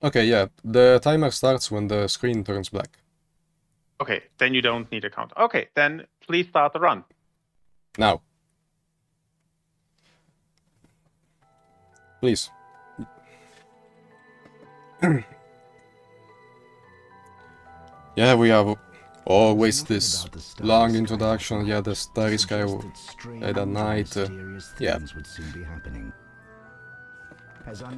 Okay, yeah, the timer starts when the screen turns black. Okay, then you don't need a count. Okay, then please start the run. Now. Please. Yeah, we have always this long introduction. Yeah, the Starry Sky at night. Yeah.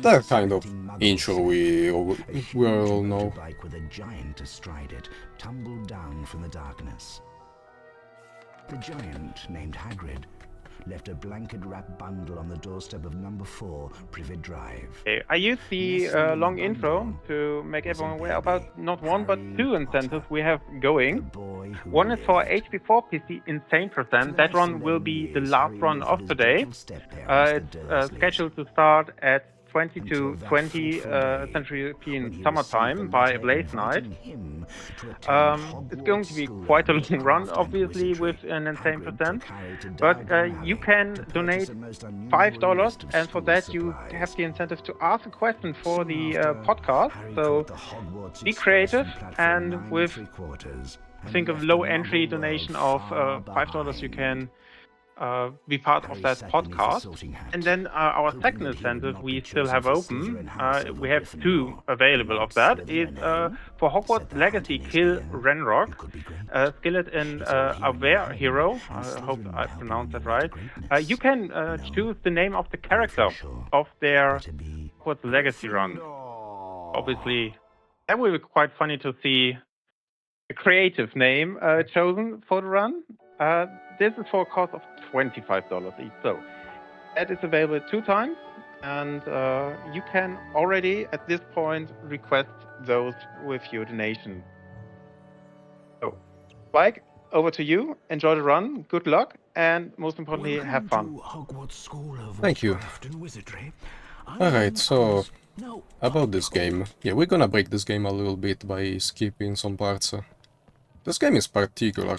That kind of intro we all know. Bike with a giant astride it tumbled down from the darkness. The giant, named Hagrid, left a blanket-wrapped bundle on the doorstep of number 4, Privet Drive. Okay, I used the long intro to make everyone aware about not one but two incentives we have going. One is for HP4 PC Insane %. That run will be the last run of today. It's scheduled to start at 20 Central European Summertime by Blaze Night. It's going to be quite a long run, obviously, with an Insane %. But you can donate $5, and for that you have the incentive to ask a question for the podcast. So be creative, and with I think a low entry donation of $5 you can be part of that podcast. And then our second incentive we still have open, we have two available of that, is for Hogwarts Legacy Kill Renrock, skillet in Aver Hero, I hope I pronounced that right. You can choose the name of the character of their Hogwarts Legacy run. Obviously, that will be quite funny to see a creative name chosen for the run. This is for a cost of $25 each. So that is available 2 times, and you can already at this point request those with your donation. So, Spike, over to you. Enjoy the run. Good luck, and most importantly, have fun. Thank you. Alright, so about this game. Yeah, we're gonna break this game a little bit by skipping some parts. This game is particular.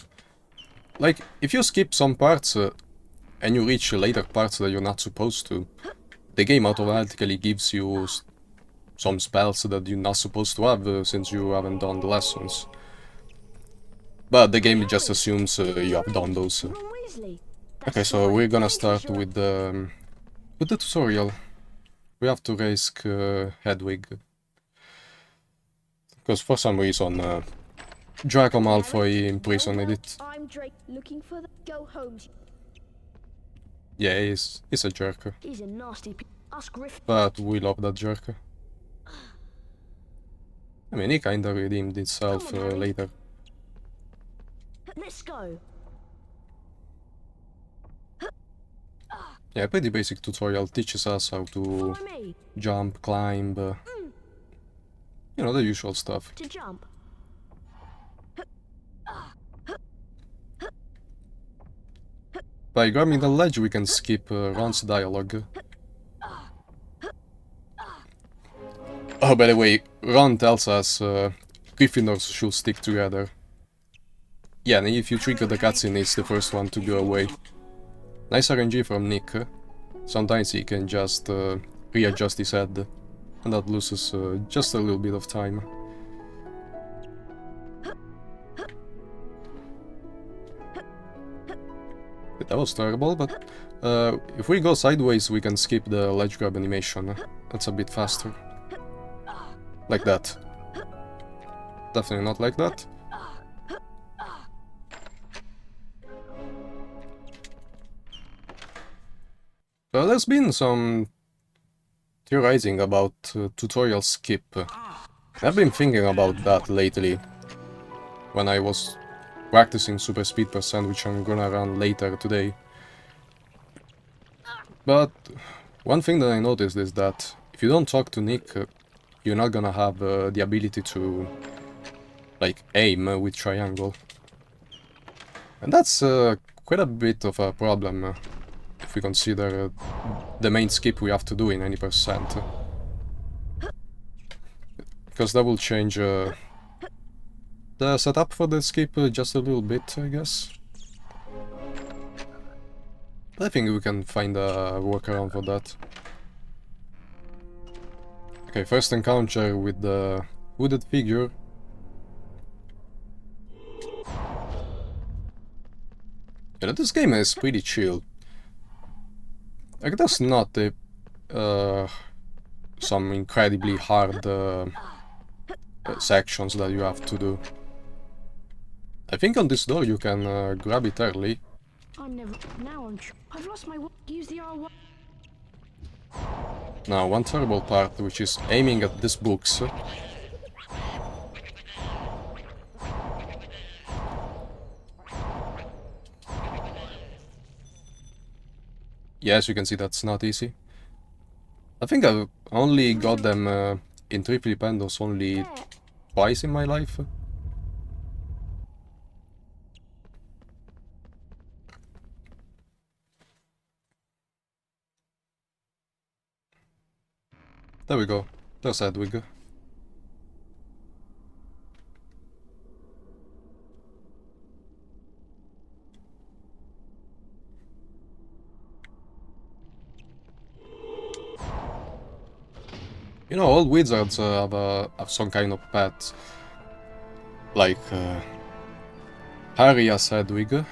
Like, if you skip some parts and you reach later parts that you're not supposed to, the game automatically gives you some spells that you're not supposed to have since you haven't done the lessons. But the game just assumes you have done those. Okay, so we're gonna start with the tutorial. We have to raise Hedwig. Because for some reason Draco Malfoy imprisoned it. I'm Drake, looking for the go home. Yeah, he's a jerk. He's a nasty but we love that jerk. I mean, he kinda redeemed itself later. Let's go. Yeah, pretty basic tutorial, teaches us how to jump, climb, you know, the usual stuff. To jump. By grabbing the ledge we can skip Ron's dialogue. Oh, by the way, Ron tells us Gryffindors should stick together. Yeah, and if you trigger the cutscene, it's the first one to go away. Nice RNG from Nick. Sometimes he can just readjust his head, and that loses just a little bit of time. That was terrible, but if we go sideways we can skip the ledge grab animation. That's a bit faster. Like that. Definitely not like that. There's been some theorizing about tutorial skip. I've been thinking about that lately, when I was practicing super speed %, which I'm gonna run later today. But one thing that I noticed is that if you don't talk to Nick, you're not gonna have the ability to, like, aim with triangle. And that's quite a bit of a problem if we consider the main skip we have to do in any %. Because that will change the setup for the skip just a little bit, I guess. But I think we can find a workaround for that. Okay, first encounter with the hooded figure. Yeah, this game is pretty chill. Like, there's not some incredibly hard sections that you have to do. I think on this door you can grab it early. I've lost my use the R1. Now, one terrible part, which is aiming at these books. Yes, you can see that's not easy. I think I've only got them in 3 Flipendos only twice in my life. There we go. There's Hedwig. You know, all wizards have some kind of pet. Like, Harry has Hedwig.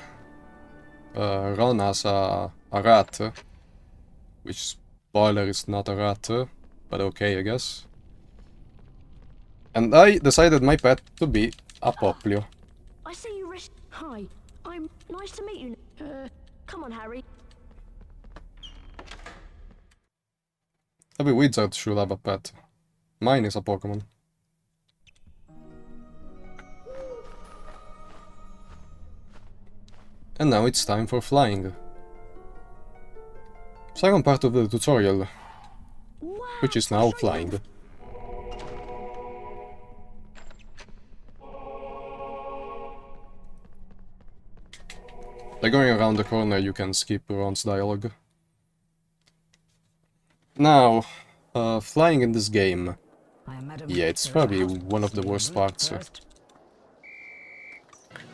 Ron has a rat. Which, spoiler, is not a rat. But okay, I guess. And I decided my pet to be a Poplio. I see you rest. Hi, I'm nice to meet you. Come on, Harry. Every wizard should have a pet. Mine is a Pokemon. And now it's time for flying. Second part of the tutorial, which is now flying. Like going around the corner, you can skip Ron's dialogue. Now, flying in this game, yeah, it's probably one of the worst parts.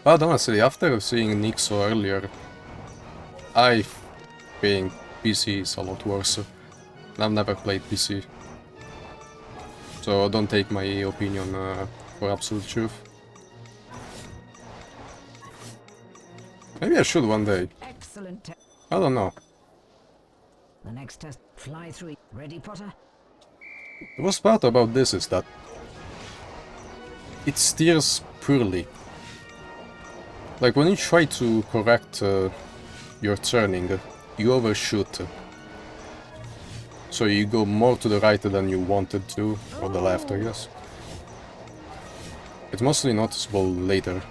But honestly, after seeing Nixo earlier, I think PC is a lot worse. I've never played PC, so don't take my opinion for absolute truth. Maybe I should one day. Excellent. I don't know. The next test, fly through. Ready, Potter? The worst part about this is that it steers poorly. Like when you try to correct your turning, you overshoot. So you go more to the right than you wanted to, or the left, I guess. It's mostly noticeable later.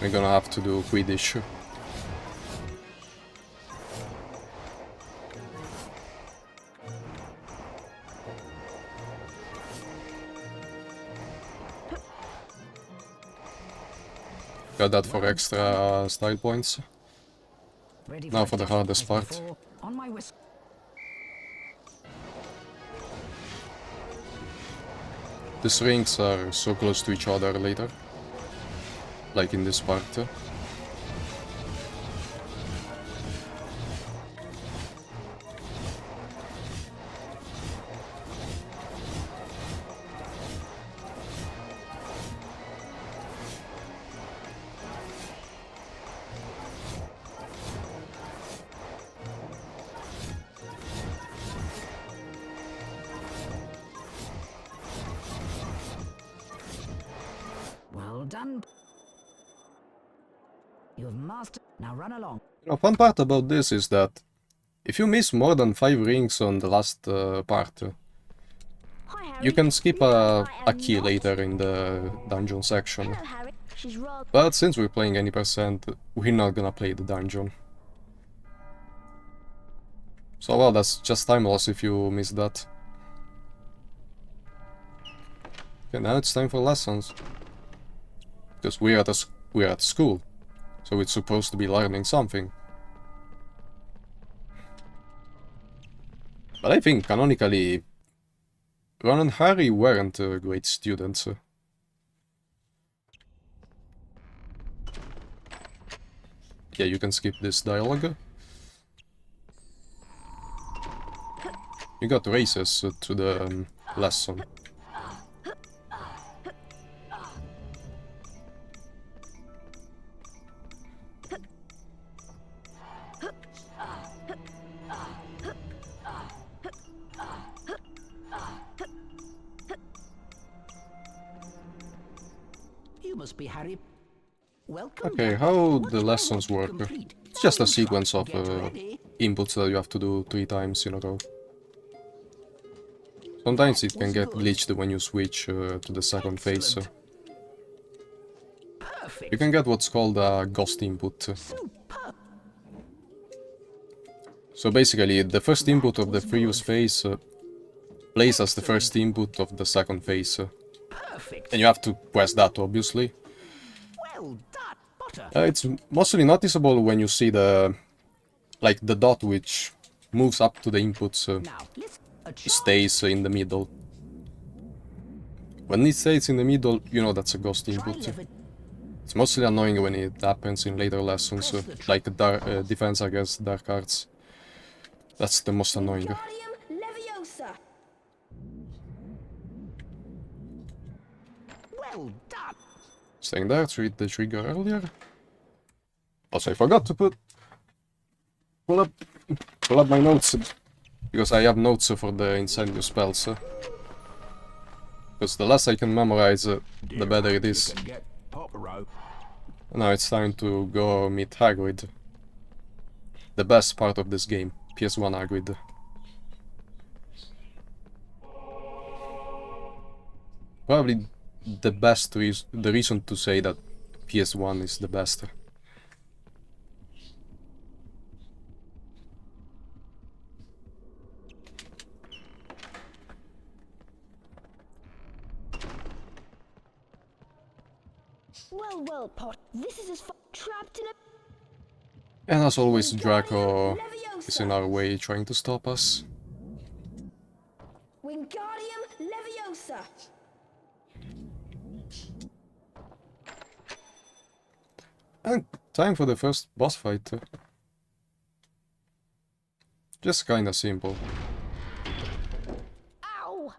We're gonna have to do Quidditch. Got that for extra style points. Ready Now for the test. hardest As part. before, on my whistle. These rings are so close to each other later. Like in this part. Well done. You have mastered. Now run along. You know, fun part about this is that if you miss more than 5 rings on the last part, Hi, Harry. you can skip No, a I am key not. later in the dungeon section. Hello, Harry. She's rather. But since we're playing any percent, we're not gonna play the dungeon. So well, that's just time loss if you miss that. Okay, now it's time for lessons. Because we're at school, so it's supposed to be learning something. But I think canonically, Ron and Harry weren't great students. Yeah, you can skip this dialogue. You got races to the lesson. You must be Harry. Welcome. Okay, back. how What the do I lessons want to work? complete? It's just a Time sequence trial. of Get ready. inputs that you have to do 3 times in a row. Sometimes it can Was get good. glitched when you switch to the second phase. Excellent. Perfect. You can get what's called a ghost input. Superb. So basically, the first input of the previous phase plays as the first input of the second phase. Perfect. And you have to press that, obviously. Well done, Potter. It's mostly noticeable when you see the dot which moves up to the inputs Now, let's stays in the middle. When it stays in the middle, you know that's a ghost input. It's mostly annoying when it happens in later lessons, like defense against dark arts. That's the most annoying. Wingardium Leviosa. Well done. Staying there to read the trigger earlier. Also, I forgot to pull up my notes, because I have notes for the incendio spells. Because the less I can memorize, the better it is. Now it's time to go meet Hagrid. The best part of this game, PS1 Hagrid. Probably the best the reason to say that PS1 is the best. Well, Pot. This is as far trapped in a And as always, Draco Leviosa. is in our way trying to stop us. Wingardium Leviosa. And time for the first boss fight. Just kinda simple. Ow!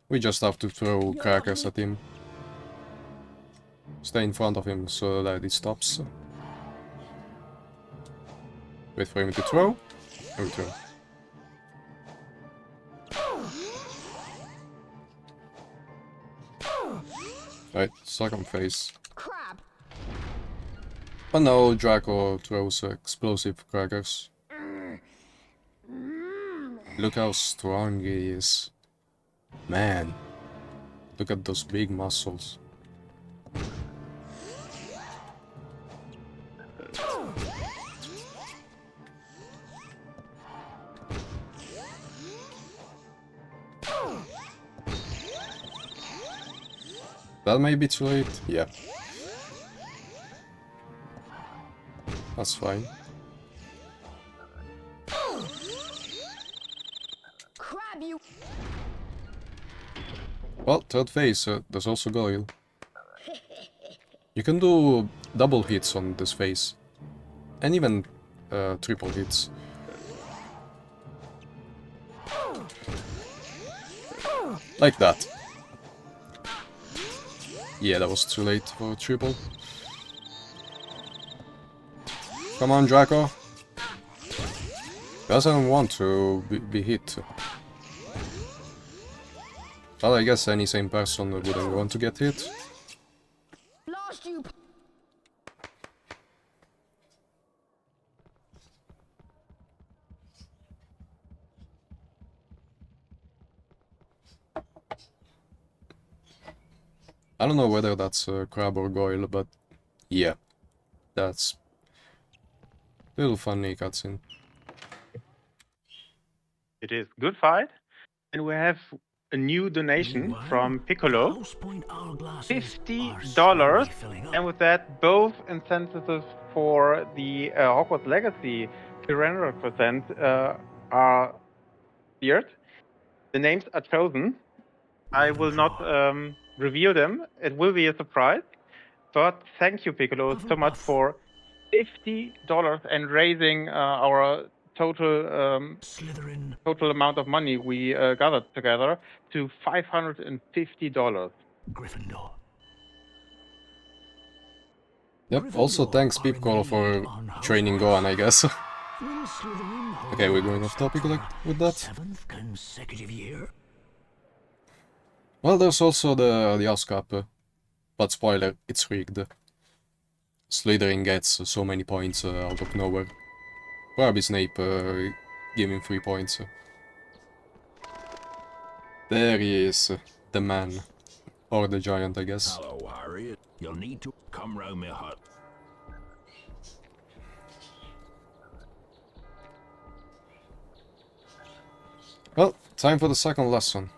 We just have to throw crackers at him. Stay in front of him so that he stops. Wait for him to throw, and we throw. Right, second phase. Crab. Oh no, Draco throws explosive crackers. Look how strong he is. Man, look at those big muscles. That may be too late. Yeah. That's fine. Crab, you. Well, third phase, there's also Goyle. You can do double hits on this phase. And even triple hits. Like that. Yeah, that was too late for a triple. Come on, Draco. Doesn't want to be hit. Well, I guess any sane person wouldn't want to get hit. Blast you. I don't know whether that's Crab or Goyle, but yeah. That's a little funny cutscene. It is good fight, and we have a new donation from Piccolo, $50, and with that, both incentives for the Hogwarts Legacy 300% are cleared. The names are chosen. I will not reveal them. It will be a surprise. But thank you, Piccolo, so much for $50 and raising our total amount of money we gathered together to $550. Gryffindor. Yep, also thanks Pipcolo for training Gohan, I guess. Will Slytherin hold Okay, we're the going off Master topic for like, a with that. 7th consecutive year? Well, there's also the ASCAP, but spoiler, it's rigged. Slytherin gets so many points out of nowhere. Probably Snape gave him 3 points. There he is, the man. Or the giant, I guess. Hello, Harry. You'll need to come round my hut. Well, time for the second lesson.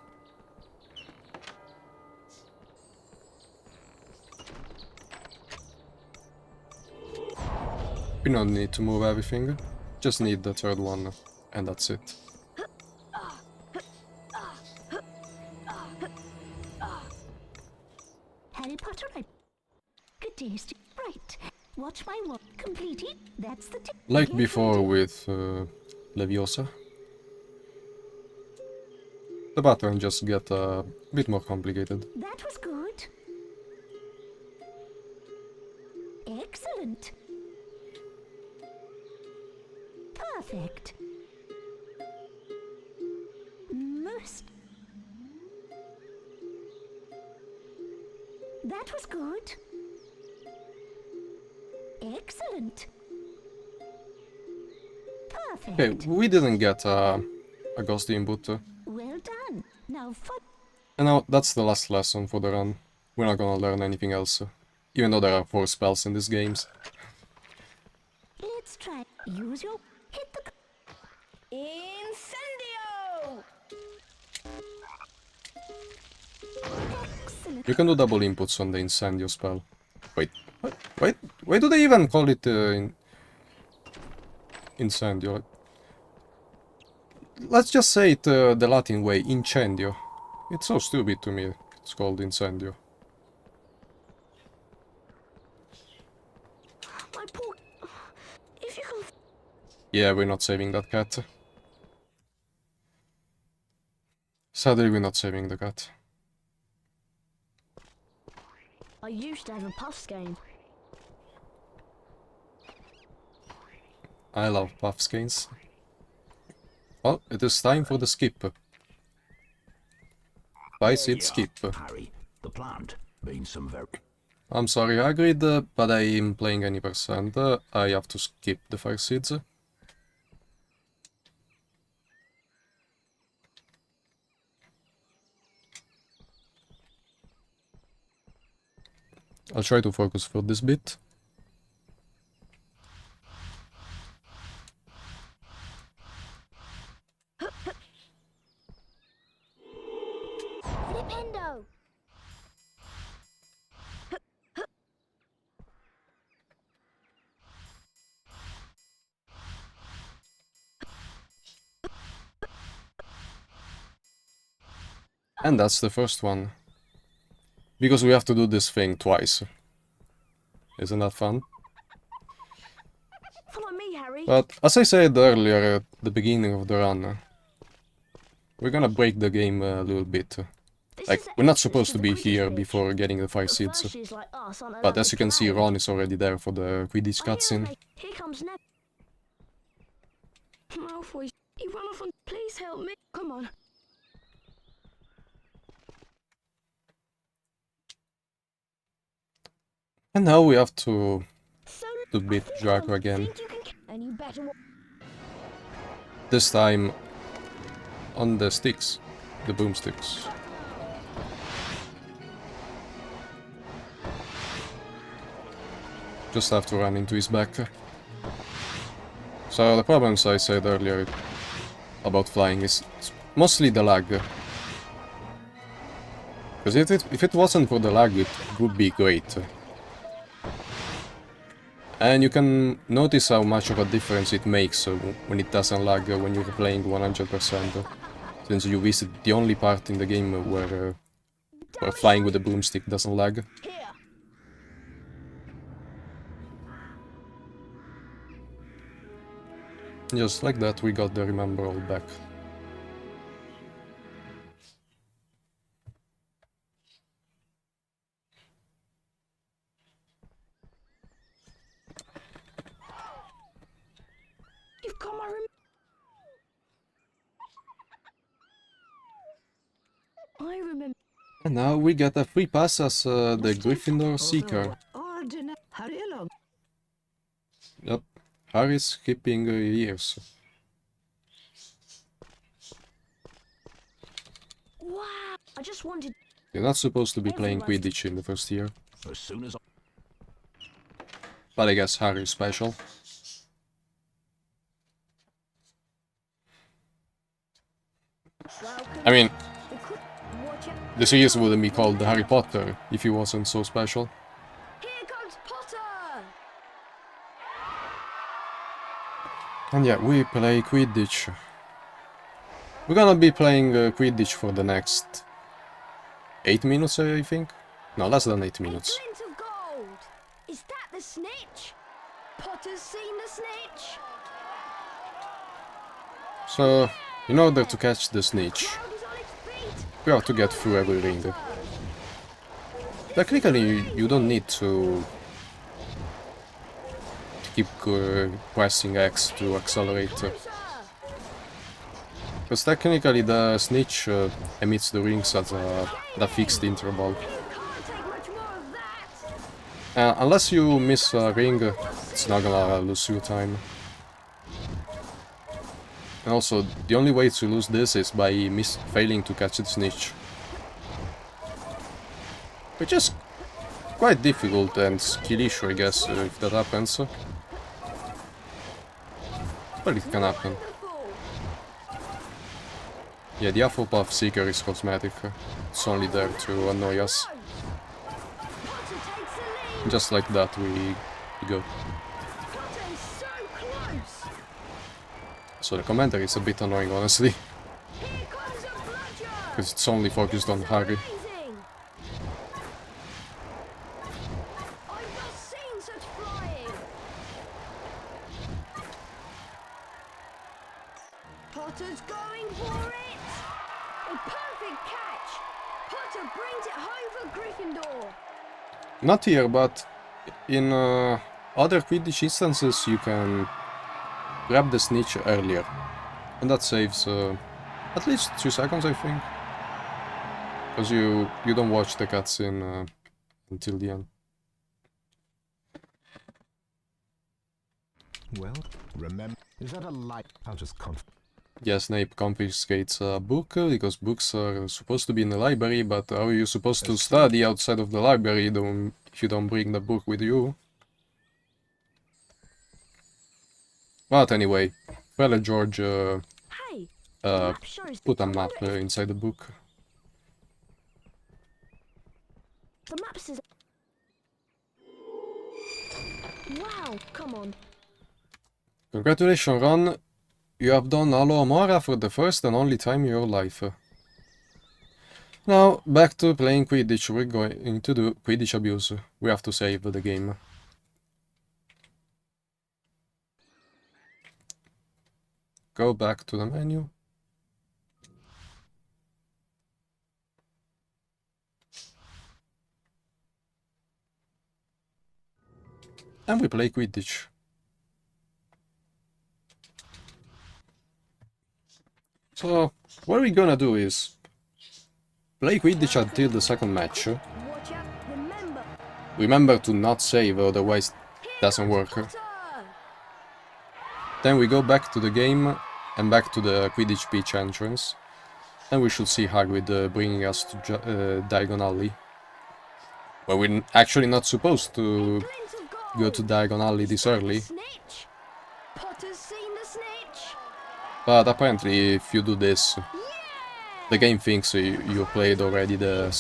We don't need to move everything, just need the third one, and that's it. Harry Potter, good taste. Right. Watch my work. Completed. That's the tip. Like before with Leviosa. The pattern just get a bit more complicated. That was good. Excellent. Perfect. Most. That was good. Excellent. Perfect. Okay, we didn't get a ghost input. Well done. Now fun. And now that's the last lesson for the run. We're not gonna learn anything else. Even though there are 4 spells in these games. Let's try. Use your hit the Incendio. Excellent. You can do double inputs on the Incendio spell. Wait, what? Why do they even call it Incendio? Let's just say it the Latin way, Incendio. It's so stupid to me, it's called Incendio. My poor. If you can. Yeah, we're not saving that cat. Sadly, we're not saving the cat. I used to have a puffs game. I love puff skins. Well, it is time for the skip. Bye, Sid, skip. Harry, the plant means some very... I'm sorry, Hagrid, but I'm playing any percent. I have to skip the fire seeds. I'll try to focus for this bit. Flipendo. And that's the first one. Because we have to do this thing twice. Isn't that fun? Follow me, Harry. But as I said earlier at the beginning of the run, we're gonna break the game a little bit. Like, we're not supposed to be here before getting the 5 seeds. But as you can see, Ron is already there for the Quidditch cutscene. Here comes Ned. Malfoy, he ran off on. Please help me. Come on. And now we have to beat Draco again. And you better. This time on the sticks, the boomsticks. Just have to run into his back. So the problems I said earlier about flying is mostly the lag. Because if it wasn't for the lag, it would be great. And you can notice how much of a difference it makes when it doesn't lag when you're playing 100%. Since you visit the only part in the game where flying with a broomstick doesn't lag. Just like that, we got the remember all back. You've got my I remember. And now we get a free pass as the Gryffindor Seeker. Hurry along. Yep, Harry's skipping years. Wow! I just wanted. You're not supposed to be playing Quidditch in the first year. As soon as But I guess Harry's special. I mean, the series wouldn't be called Harry Potter if he wasn't so special. Here comes Potter! And yeah, we play Quidditch. We're gonna be playing Quidditch for the next 8 minutes, I think. No, less than 8 minutes. A glint of gold! Is that the snitch? Potter's seen the snitch? So, in order to catch the snitch, Crowd is on its feet! we have to get through every ring. Technically, you don't need to keep pressing X to accelerate. Because technically the snitch emits the rings at a fixed interval. You can't take much more of that! Unless you miss a ring, it's not gonna lose you time. And also, the only way to lose this is by failing to catch the snitch. Which is quite difficult and skill issue, I guess, if that happens. But it can happen. Yeah, the Hufflepuff Seeker is cosmetic. It's only there to annoy us. Potter takes the lead! Just like that we go. Potter is so close! So the commentary is a bit annoying, honestly. Here comes a bludger! Because it's only focused on Harry. Amazing! I've not seen such flying! Potter's going for it! A perfect catch! Potter brings it home for Gryffindor! Not here, but in other Quidditch instances you can grab the snitch earlier. And that saves at least 2 seconds, I think. Because you don't watch the cutscene until the end. Well, remember, is that a light? I'll just Yeah, Snape confiscates a book because books are supposed to be in the library, but how are you supposed to study outside of the library if you don't bring the book with you? But anyway, Fella George Hey! the map shows put the a map correct- inside the book. The map says... Wow, come on. Congratulations, Ron. You have done Alo Amora for the first and only time in your life. Now, back to playing Quidditch. We're going to do Quidditch abuse. We have to save the game. Go back to the menu. And we play Quidditch. So, what we're gonna do is play Quidditch until the second match. Watch out, remember. Remember to not save, otherwise it doesn't work. Potter! Then we go back to the game and back to the Quidditch pitch entrance. And we should see Hagrid bringing us to Diagon Alley. But we're actually not supposed to Glint of gold! go to Diagon Alley this early. Snitch! Potter's seen the snitch! But apparently if you do this, Yeah! the game thinks you played already the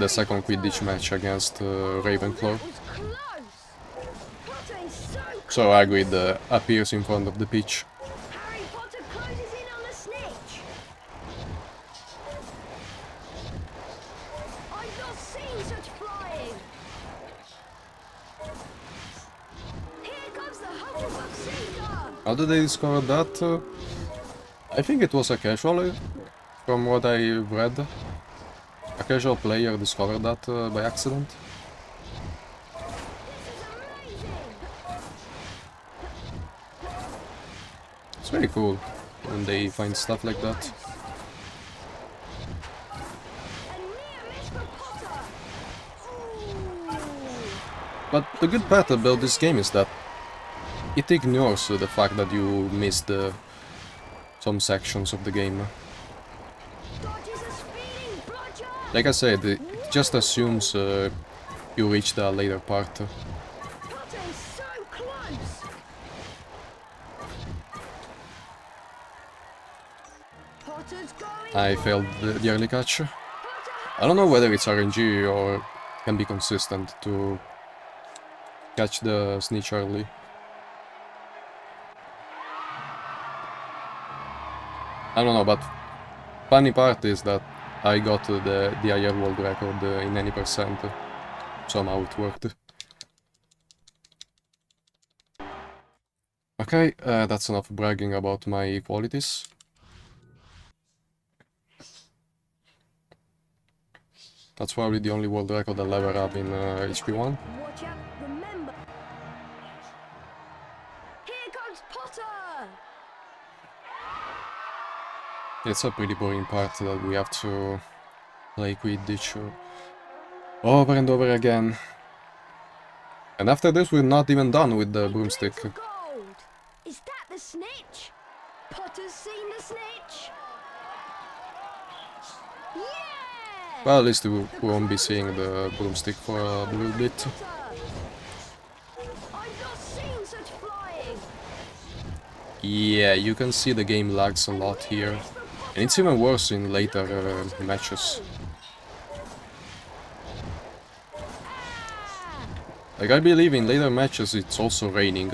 second Quidditch match against Ravenclaw. That was close! Potter is so close! So Hagrid appears in front of the pitch. Harry Potter closes in on the snitch! I've not seen such flying! Here comes the Hufflepuff Seeker! How did they discover that? I think it was a casual, from what I read. A casual player discovered that by accident. It's very cool when they find stuff like that. But the good part about this game is that it ignores the fact that you missed some sections of the game. Like I said, it just assumes you reached a later part. I failed the early catch. I don't know whether it's RNG or can be consistent to catch the snitch early. I don't know, but funny part is that I got the higher world record in any percent. Somehow it worked. Okay, that's enough bragging about my qualities. That's probably the only world record I'll ever have in HP1. Watch out, remember. Here comes Potter! It's a pretty boring part that we have to play Quidditch over and over again. And after this we're not even done with the broomstick. Gold. Is that the snitch? Potter's seen the snitch? Yeah! Well, at least we won't be seeing the broomstick for a little bit. I've not seen such flying. Yeah, you can see the game lags a lot here. And it's even worse in later matches. Like, I believe in later matches it's also raining.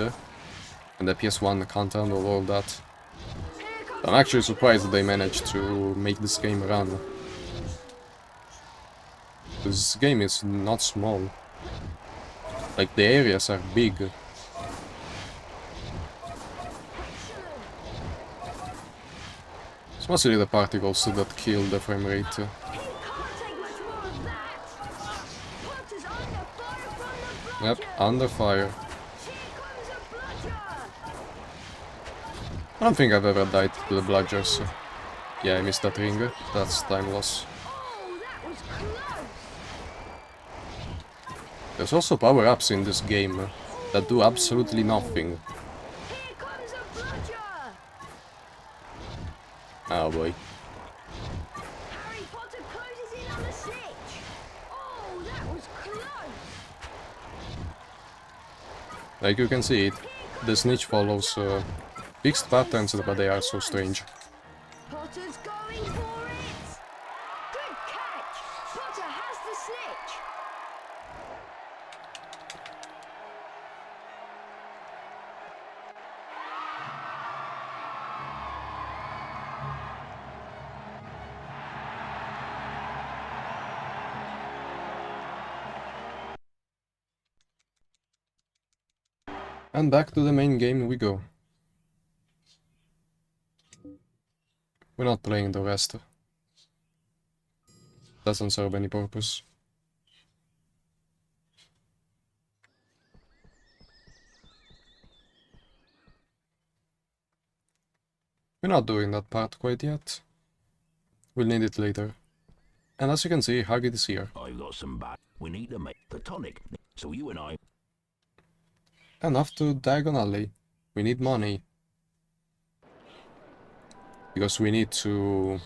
And the PS1 can't handle all that. I'm actually surprised that they managed to make this game run. This game is not small. Like, the areas are big. It's mostly the particles that kill the frame rate. He can't take much more of that. Potter's under fire from the Yep, under fire. Here comes a bludger. I don't think I've ever died to the bludgers. Yeah, I missed that ring. That's time loss. Oh, that was close. There's also power-ups in this game that do absolutely nothing. Here comes a bludger. Oh boy. Harry Potter closes in on the snitch. Oh, that was close. Like you can see, the snitch follows fixed patterns, but they are so strange. Potter's going for it. Good catch. Potter has the snitch. And back to the main game we go. We're not playing the rest. Doesn't serve any purpose. We're not doing that part quite yet. We'll need it later. And as you can see, Hagrid is here. I've got some bad. We need to make the tonic. So you and I. Enough to Diagon Alley. We need money. Because we need to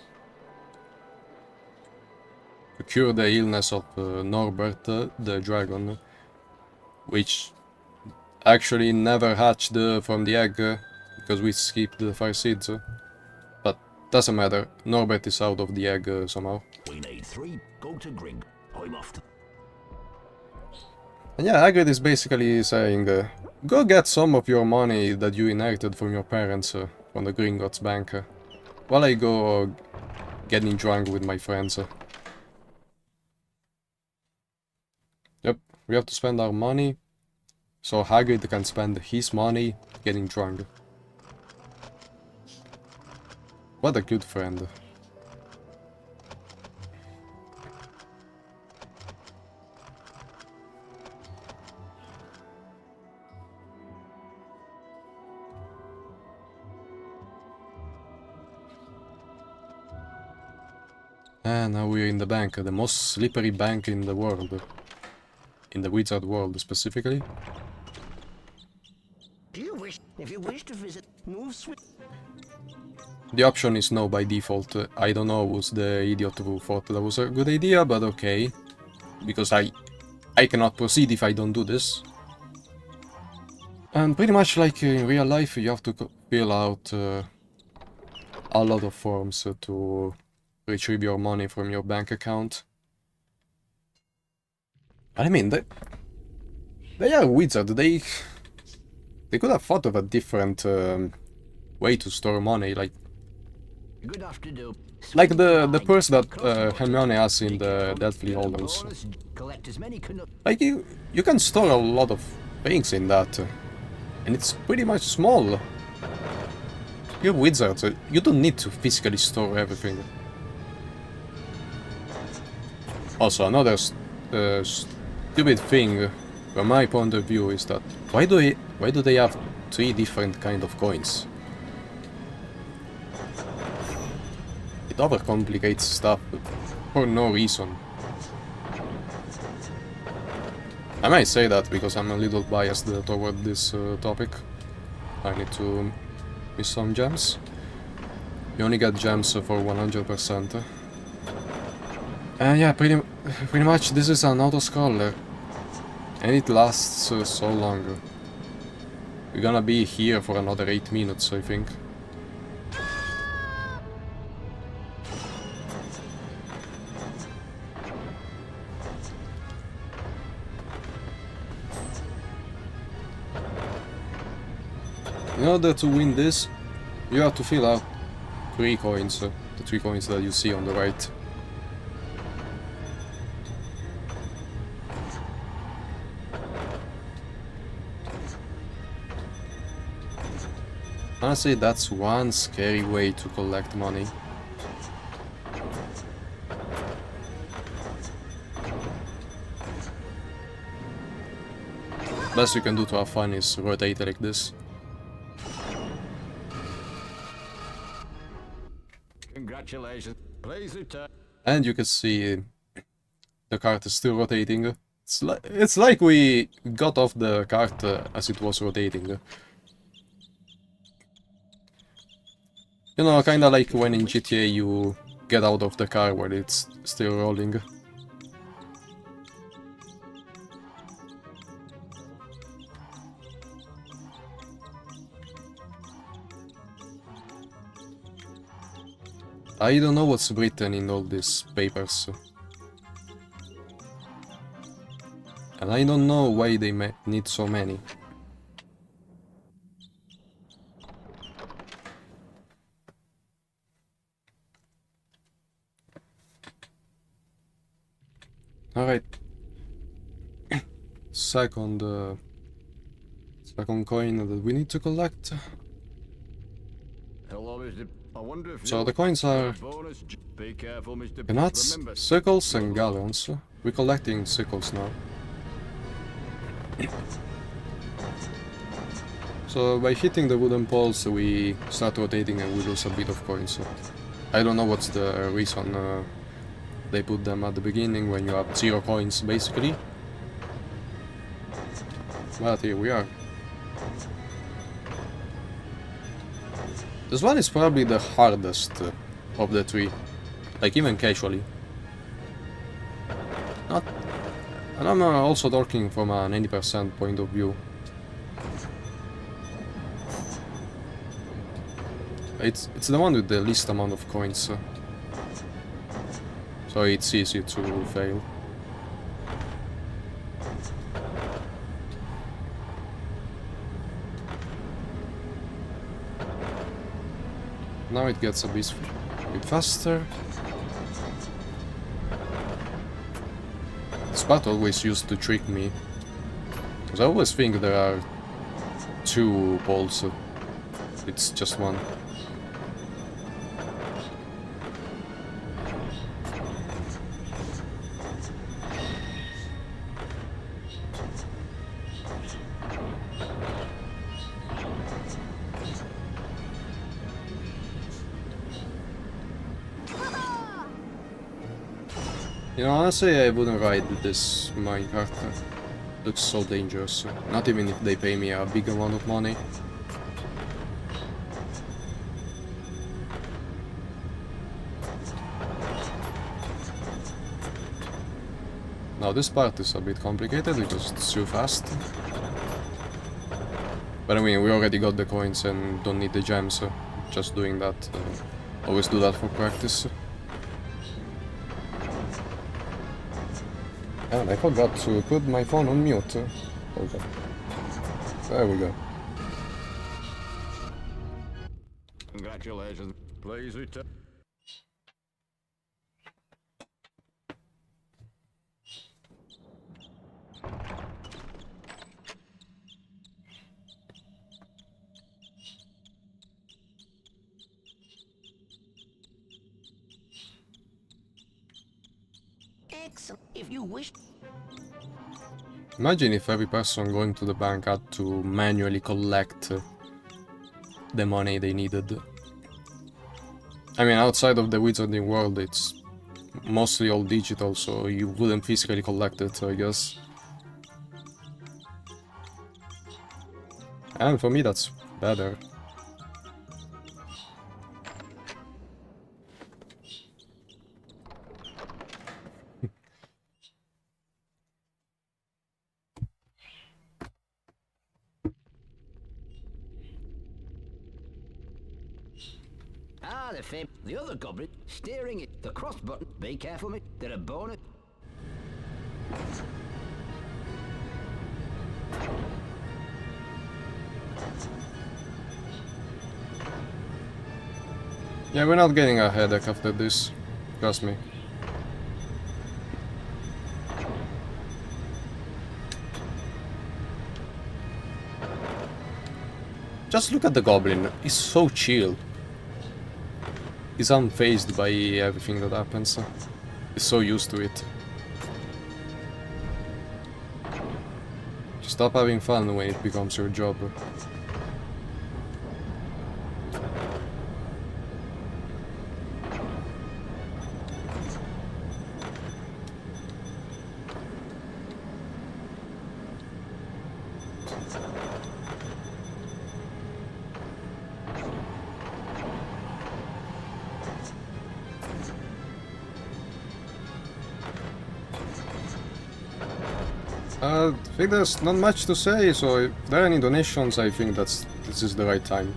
cure the illness of Norbert, the dragon. Which actually never hatched from the egg, because we skipped the 5 seeds. But doesn't matter, Norbert is out of the egg somehow. We need 3. Go to Gring. I'm off to. And yeah, Hagrid is basically saying, go get some of your money that you inherited from your parents from the Gringotts Bank, while I go getting drunk with my friends. Yep, we have to spend our money, so Hagrid can spend his money getting drunk. What a good friend. And now we're in the bank, the most slippery bank in the world. In the wizard world, specifically. If you wish to visit, move swift. The option is no by default. I don't know who's the idiot who thought that was a good idea, but okay. Because I cannot proceed if I don't do this. And pretty much like in real life, you have to fill out a lot of forms to retrieve your money from your bank account. I mean, they are wizard. They could have thought of a different way to store money, like the purse that Hermione has in the Deathly Hallows. Like you can store a lot of things in that, and it's pretty much small. You're wizards. You don't need to physically store everything. Also, another stupid thing, from my point of view, is that why do they have 3 different kind of coins? It overcomplicates stuff for no reason. I might say that because I'm a little biased toward this topic. I need to miss some gems. You only get gems for 100%. Yeah, pretty much this is an auto-scroller. And it lasts so long. We're gonna be here for another 8 minutes, I think. In order to win this, you have to fill out 3 coins, the 3 coins that you see on the right. Honestly, that's one scary way to collect money. Best you can do to have fun is rotate like this. Congratulations. Please return. And you can see the cart is still rotating. It's like we got off the cart as it was rotating. You know, kinda like when in GTA you get out of the car while it's still rolling. I don't know what's written in all these papers. And I don't know why they need so many. Alright. Second coin that we need to collect. So the coins are nuts, sickles and gallons. We're collecting sickles now. So by hitting the wooden poles we start rotating and we lose a bit of coins. I don't know what's the reason they put them at the beginning when you have 0 coins basically. But here we are. This one is probably the hardest of the 3, like even casually. And I'm also talking from an 90% point of view. It's the one with the least amount of coins, so it's easy to fail. Now it gets a bit faster. This part always used to trick me, because I always think there are 2 poles. It's just one. You know, honestly, I wouldn't ride this minecart. Looks so dangerous. Not even if they pay me a big amount of money. Now this part is a bit complicated because it's too fast. But I mean, we already got the coins and don't need the gems, so just doing that. Always do that for practice. And I forgot to put my phone on mute. Hold on. There we go. Congratulations. Please return. Excellent. If you wish. Imagine if every person going to the bank had to manually collect the money they needed. I mean, outside of the wizarding world, it's mostly all digital, so you wouldn't physically collect it, I guess. And for me, that's better. Ah, the other goblin steering it. The cross button. Be careful, mate. They're a bonus. Yeah, we're not getting a headache after this. Trust me. Just look at the goblin. He's so chill. He's unfazed by everything that happens. He's so used to it. Just stop having fun when it becomes your job. I think there's not much to say, so if there are any donations, I think this is the right time.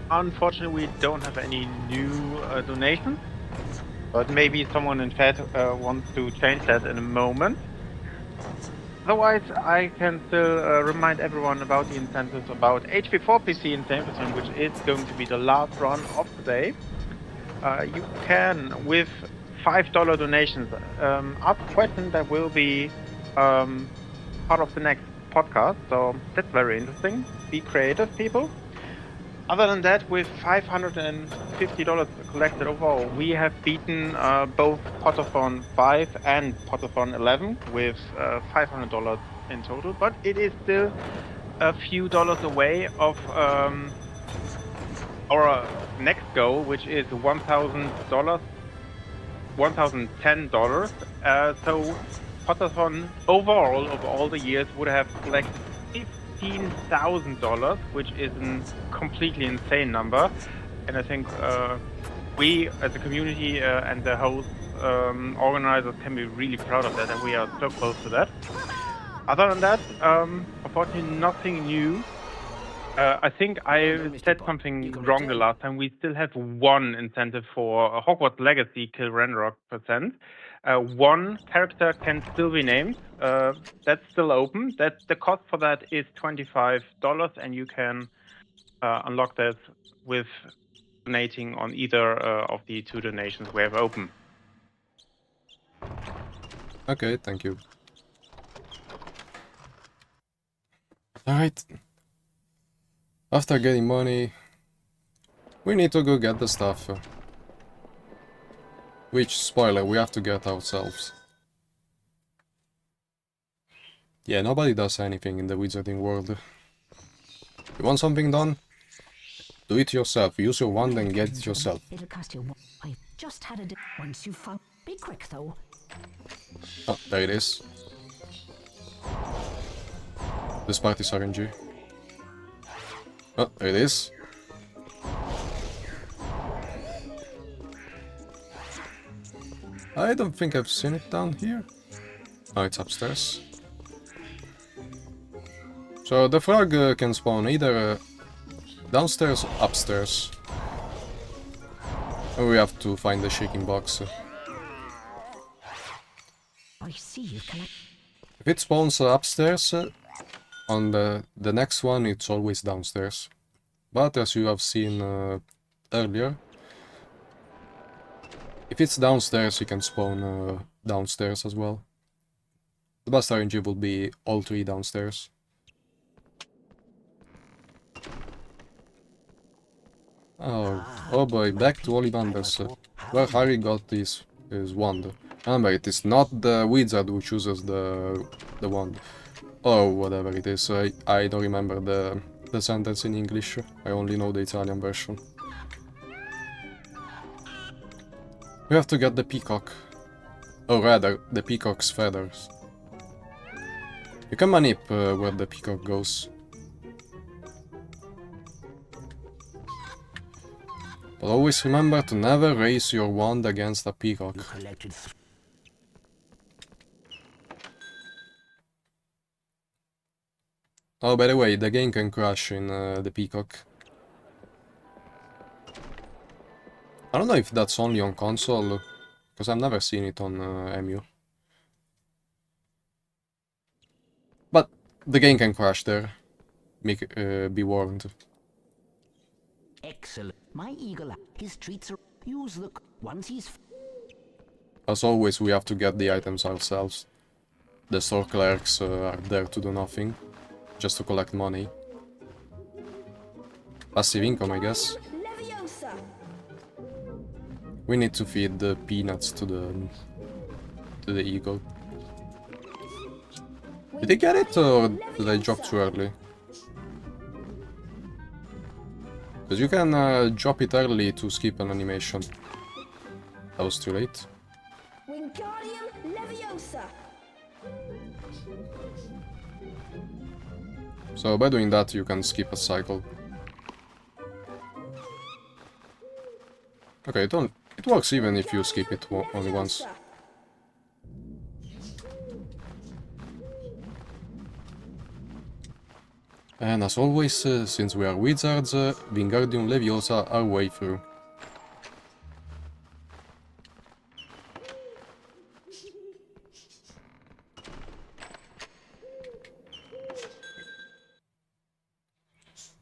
Unfortunately, we don't have any new donations, but maybe someone in chat wants to change that in a moment. Otherwise, I can still remind everyone about the incentives about HP4 PC in 10%, which is going to be the last run of today. You can, with $5 donations, ask a question that will be part of the next podcast. So that's very interesting. Be creative, people. Other than that, with $550 collected overall, we have beaten both Potterthon 5 and Potterthon 11 with $500 in total. But it is still a few dollars away of our next goal, which is $1,000, $1,010. So Potterthon overall of all the years would have collected $15,000, which is a completely insane number. And I think we as a community and the host organizers can be really proud of that, and we are so close to that. Other than that, unfortunately nothing new. I think I said something wrong the last time. We still have one incentive for Hogwarts Legacy Kill Renrock %. One character can still be named. That's still open. The cost for that is $25, and you can unlock that with donating on either of the two donations we have open. Okay, thank you. Alright. After getting money, we need to go get the stuff. Which, spoiler, we have to get ourselves. Yeah, nobody does anything in the wizarding world. You want something done? Do it yourself. Use your wand and get it yourself. It'll cost you. I just had a. Once you found. Be quick, though. Oh, there it is. This part is RNG. Oh, there it is. I don't think I've seen it down here. Oh, it's upstairs. So the frog can spawn either downstairs or upstairs. And we have to find the shaking box. I see you collect. If it spawns upstairs, on the next one it's always downstairs. But as you have seen earlier, if it's downstairs you can spawn downstairs as well. The best RNG will be all three downstairs. Oh boy, back to Ollivanders, where Harry got his wand. Remember, it is not the wizard who chooses the wand. Oh, whatever it is, I don't remember the sentence in English, I only know the Italian version. We have to get the peacock. Or rather, the peacock's feathers. You can manip where the peacock goes. But always remember to never raise your wand against a peacock. Oh, by the way, the game can crash in the peacock. I don't know if that's only on console, because I've never seen it on EMU. But the game can crash there. Be warned. Excellent. My eagle, his treats are... Use the... Once he's... As always, we have to get the items ourselves. The store clerks are there to do nothing. Just to collect money. Passive income, I guess. Leviosa. We need to feed the peanuts to the eagle. Did he get it, or did I drop too early? Because you can drop it early to skip an animation. That was too late. Wingardium Leviosa. So by doing that you can skip a cycle. Okay, it works even if you skip it only once. And as always, since we are wizards, Wingardium Leviosa our way through.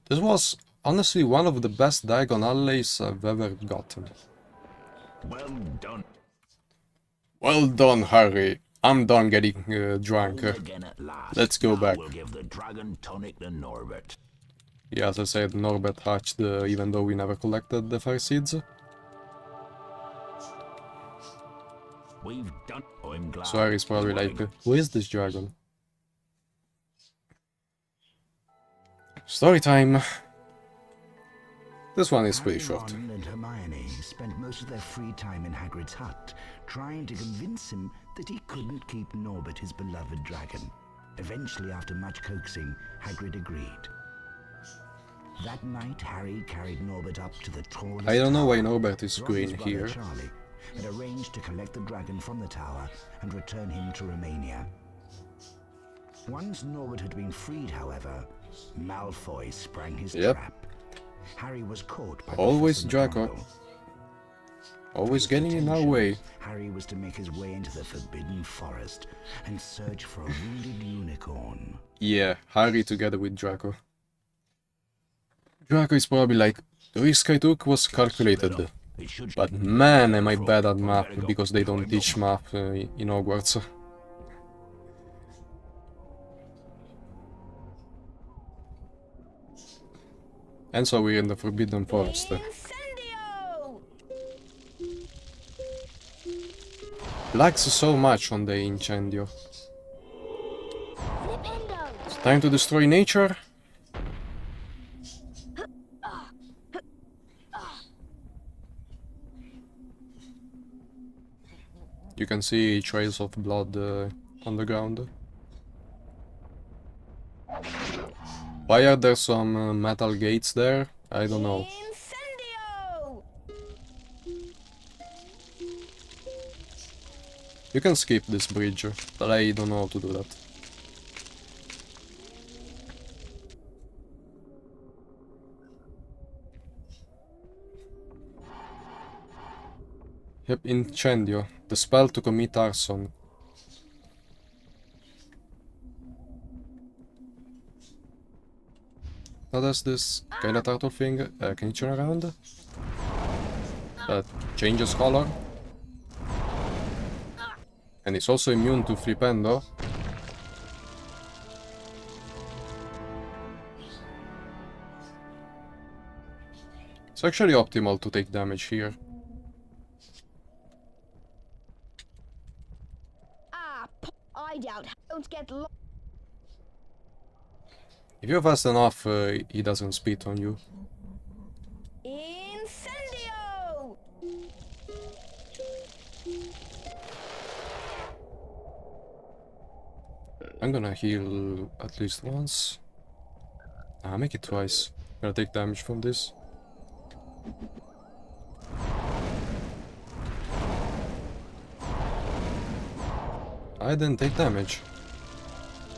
This was honestly one of the best diagonales I've ever gotten. Well done. Well done, Harry. I'm done getting drunk. Again at last. Let's go back. We'll give the dragon tonic to Norbert. Yeah, as I said, Norbert hatched even though we never collected the fire seeds. We've done. I'm glad. So Harry's probably like, who is this dragon? Story time. This one is pretty short. Ron and Hermione spent most of their free time in Hagrid's hut, trying to convince him that he couldn't keep Norbert his beloved dragon. Eventually, after much coaxing, Hagrid agreed. That night, Harry carried Norbert up to the tallest I don't know why tower. Norbert is Ron's green brother here. Charlie had arranged to collect the dragon from the tower and return him to Romania. Once Norbert had been freed, however, Malfoy sprang his Yep. trap. Harry was caught by Always Professor Draco. McGonagall. Always For his getting in our attention, way. Harry was to make his way into the Forbidden Forest and search for a wounded unicorn. Yeah, Harry together with Draco. Draco is probably like, the risk I took was calculated. It should But man, am I bad at math because they don't teach math in Hogwarts. And so we're in the Forbidden Forest. Incendio. Lags so much on the Incendio. Flipendo. It's time to destroy nature. You can see trails of blood on the ground. Why are there some metal gates there? I don't know. Incendio! You can skip this bridge, but I don't know how to do that. Yep, Incendio. The spell to commit arson. Now there's this kind of turtle thing. Can you turn around? That changes color. And it's also immune to Flipendo. It's actually optimal to take damage here. I doubt don't get lost. If you're fast enough, he doesn't spit on you. Incendio! I'm gonna heal at least once. Make it twice. Gonna take damage from this. I didn't take damage.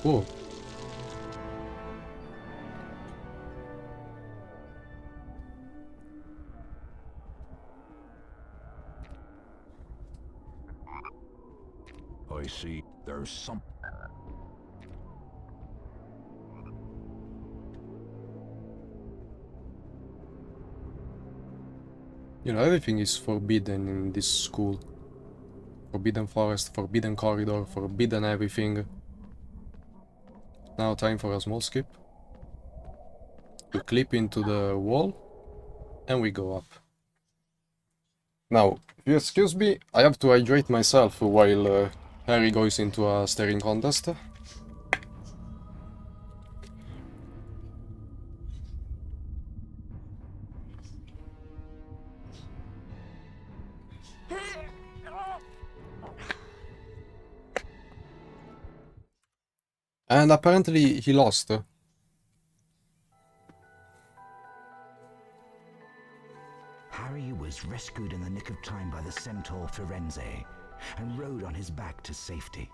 Cool. I see there's some... You know, everything is forbidden in this school. Forbidden forest, forbidden corridor, forbidden everything. Now time for a small skip. We clip into the wall, and we go up. Now, if you excuse me, I have to hydrate myself while Harry goes into a staring contest. And apparently he lost. Harry was rescued in the nick of time by the centaur Firenze and rode on his back to safety.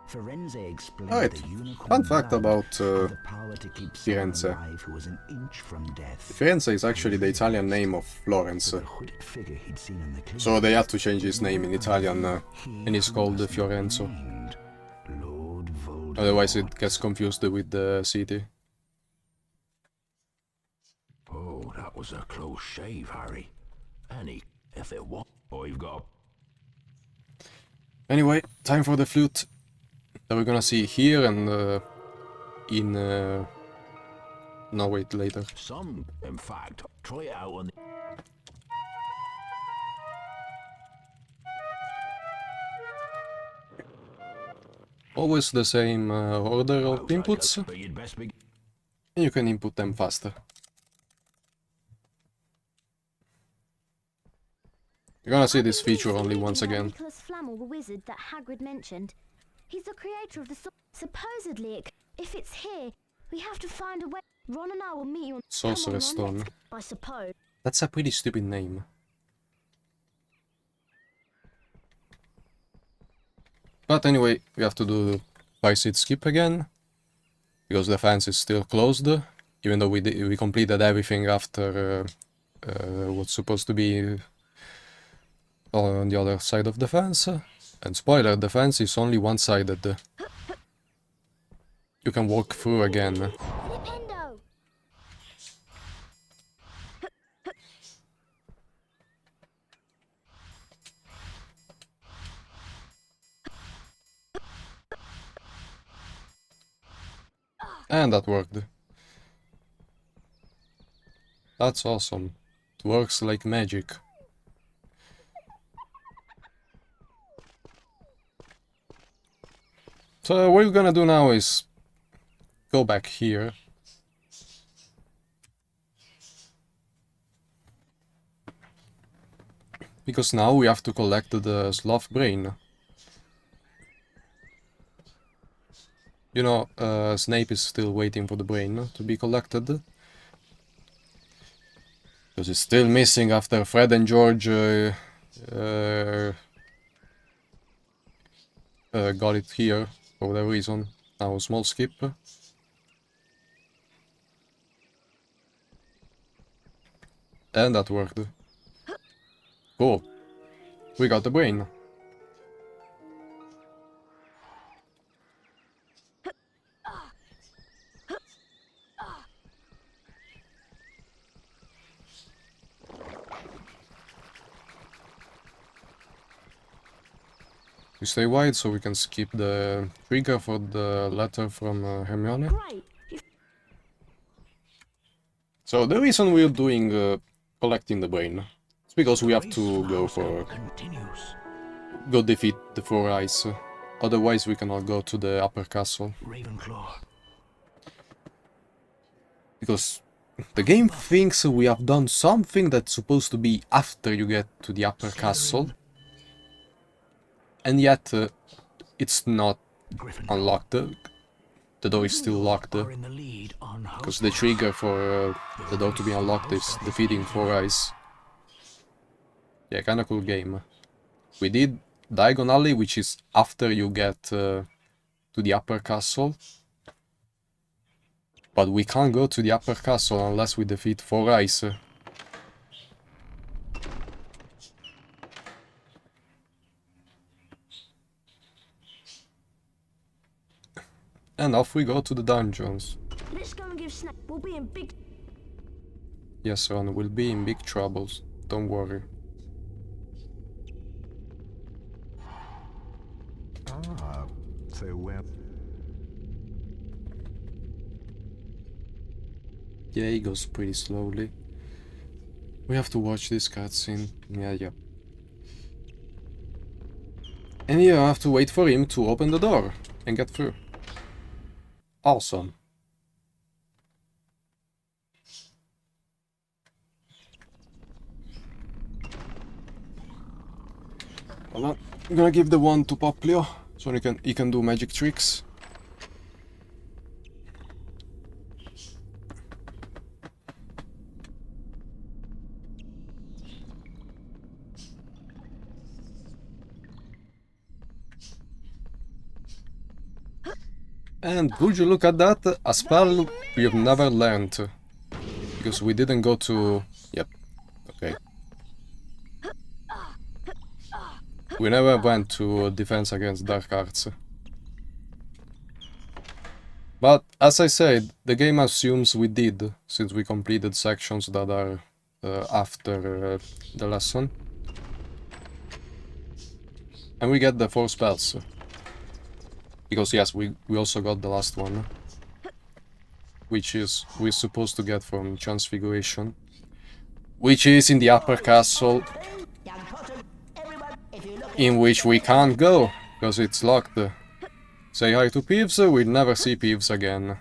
Firenze explained Alright, the unicorn fun fact blood about had the power to keep someone Firenze. alive who was an inch from death. Firenze is actually the Italian name of Florence. The hooded figure he'd seen in the clinic. So they had to change his name in Italian, and he's called Fiorenzo. Lord Voldemort. Otherwise it gets confused with the city. Oh, that was a close shave, Harry. If it was... I've got... Anyway, time for the flute that we're gonna see here and in... No, wait, later. Some, in fact, try it out on the... Always the same order of inputs, But you'd best be... and you can input them faster. You're gonna see this feature only once again. Nicholas Flamel, the wizard that Hagrid mentioned. He's the creator of the supposedly, if it's here, we have to find a way. Ron and I will meet you on Sorcerer's come on, Ron, Stone. I suppose. That's a pretty stupid name. But anyway, we have to do by-seat skip again, because the fence is still closed, even though we completed everything after what's supposed to be on the other side of the fence. And spoiler, the fence is only one-sided. You can walk through again. Flipendo! And that worked. That's awesome. It works like magic. So what we're gonna do now is go back here. Because now we have to collect the sloth brain. You know, Snape is still waiting for the brain to be collected. Because it's still missing after Fred and George got it here for whatever reason. Now a small skip. And that worked. Cool. We got the brain. We stay wide so we can skip the trigger for the letter from Hermione. Great. So the reason we're doing collecting the brain is because we have to go defeat the Four Eyes. Otherwise we cannot go to the upper castle. Ravenclaw. Because the game thinks we have done something that's supposed to be after you get to the upper castle. And yet it's not unlocked. The door is still locked. Because the trigger for the door to be unlocked is defeating Four Eyes. Yeah, kinda cool game. We did Diagon Alley, which is after you get to the upper castle. But we can't go to the upper castle unless we defeat Four Eyes. And off we go to the dungeons. Let's go and give Snape. We'll be in big. Yes, Ron, we'll be in big troubles. Don't worry. Ah, say where? Yeah, he goes pretty slowly. We have to watch this cutscene. Yeah. And you have to wait for him to open the door and get through. Awesome. Hold on. I'm gonna give the one to Poplio so he can do magic tricks. And would you look at that? A spell we've never learned. Because we didn't go to... Yep. Okay. We never went to Defense Against Dark Arts. But, as I said, the game assumes we did, since we completed sections that are after the lesson. And we get the 4 spells. Because yes, we also got the last one. Which is we're supposed to get from Transfiguration. Which is in the upper castle. In which we can't go, because it's locked. Say hi to Peeves, we'll never see Peeves again.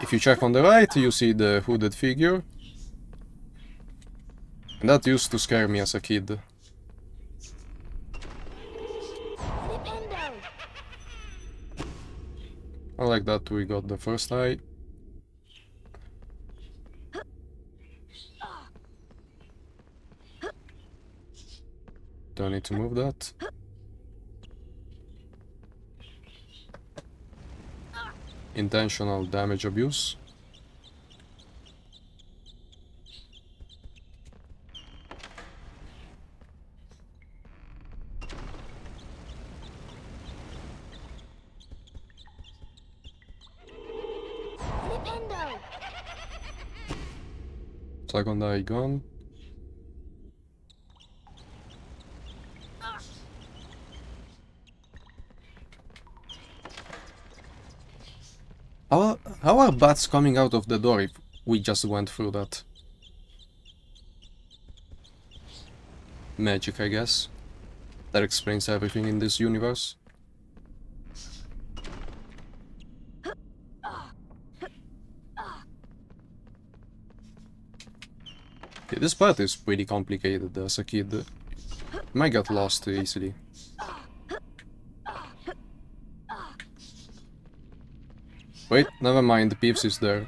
If you check on the right, you see the hooded figure. And that used to scare me as a kid. I like that we got the first eye. Don't need to move that. Intentional damage abuse. Second eye gone. How are bats coming out of the door if we just went through that? Magic, I guess. That explains everything in this universe. Yeah, this part is pretty complicated as a kid. You might get lost easily. Wait, never mind, Peeves is there.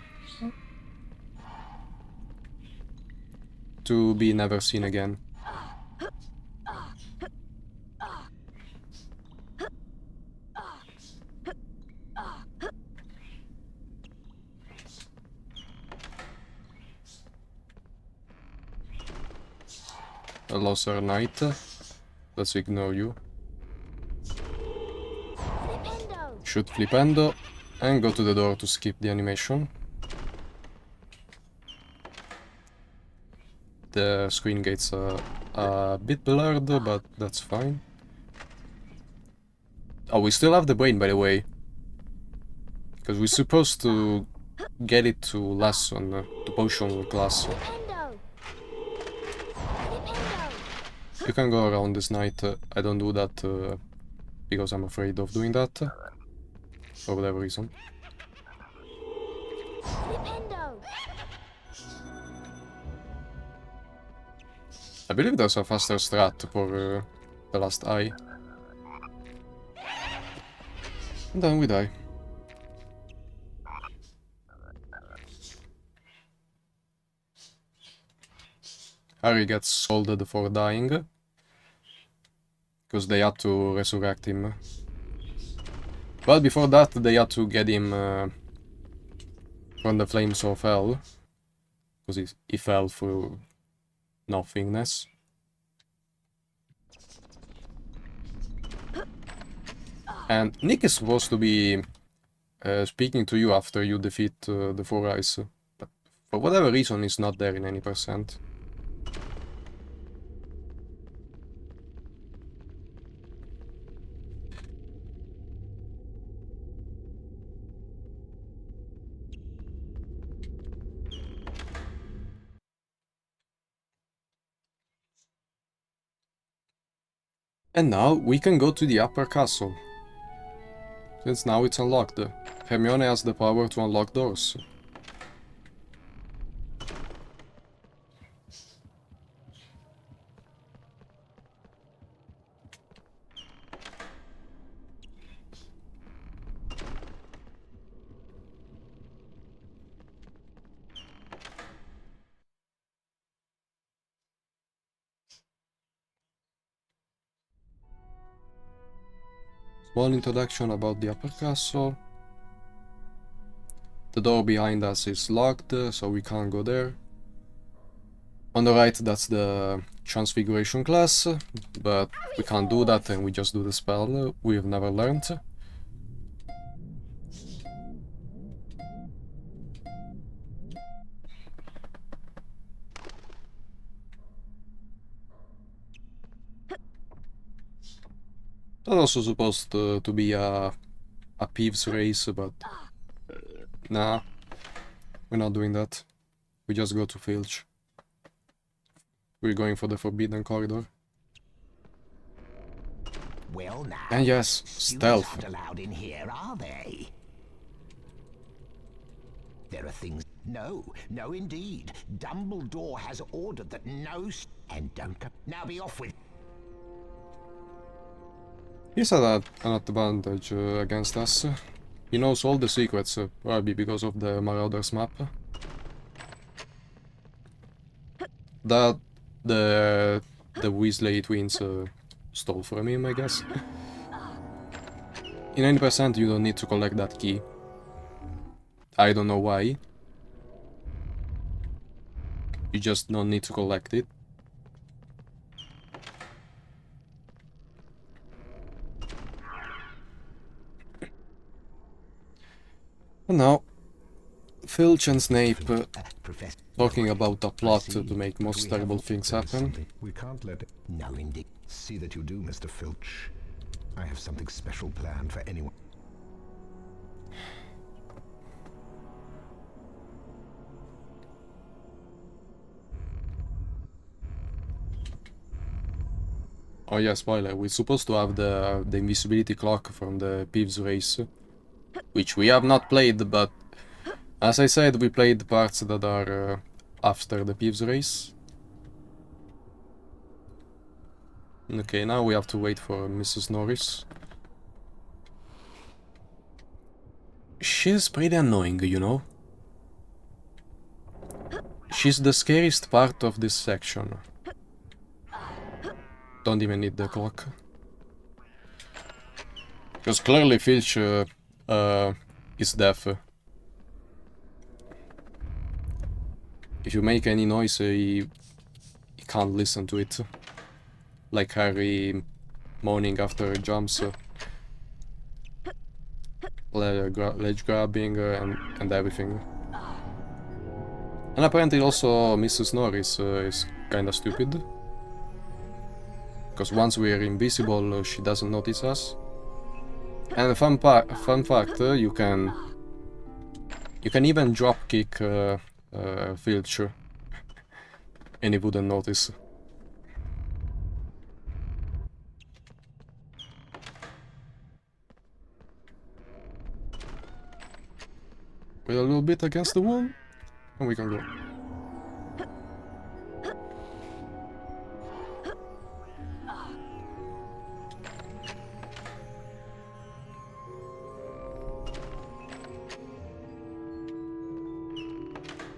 To be never seen again. Hello, Sir Knight. Let's ignore you. Shoot Flipendo and go to the door to skip the animation. The screen gates are a bit blurred, but that's fine. Oh, we still have the brain, by the way. Because we're supposed to get it to lesson, to potion class. You can go around this night. I don't do that because I'm afraid of doing that. For whatever reason. I believe there's a faster strat for the last eye. And then we die. Harry gets scolded for dying. Because they had to resurrect him. But before that, they had to get him from the flames of hell. Because he fell through nothingness. And Nick is supposed to be speaking to you after you defeat the Four Eyes. But for whatever reason, he's not there in any percent. And now we can go to the upper castle. Since now it's unlocked. Hermione has the power to unlock doors. Small introduction about the upper castle. The door behind us is locked, so we can't go there. On the right, that's the Transfiguration class, but we can't do that and we just do the spell we've never learned. That's also supposed to be a Peeves race, but nah, we're not doing that. We just go to Filch. We're going for the Forbidden Corridor. Well now, And yes, stealth. humans aren't allowed in here, are they? There are things... No, indeed. Dumbledore has ordered that no... And don't come... Now be off with... He's at an advantage against us. He knows all the secrets, probably because of the Marauders map. That the Weasley twins stole from him, I guess. In 90% you don't need to collect that key. I don't know why. You just don't need to collect it. And now, Filch and Snape talking about a plot to make most terrible things happen. We can't let it. No, indeed. See that you do, Mr. Filch. I have something special planned for anyone. Oh yeah, spoiler, we're supposed to have the invisibility clock from the Peeves race, which we have not played, but as I said, we played the parts that are after the Peeves race. Okay, now we have to wait for Mrs. Norris. She's pretty annoying, you know? She's the scariest part of this section. Don't even need the clock. Because clearly Filch is deaf. If you make any noise, he can't listen to it. Like Harry moaning after jumps. Ledge grabbing and everything. And apparently also Mrs. Norris is kinda stupid. Because once we're invisible, she doesn't notice us. And fun fact, you can even drop kick Filch, and he wouldn't notice. Wait a little bit against the wall, and we can go.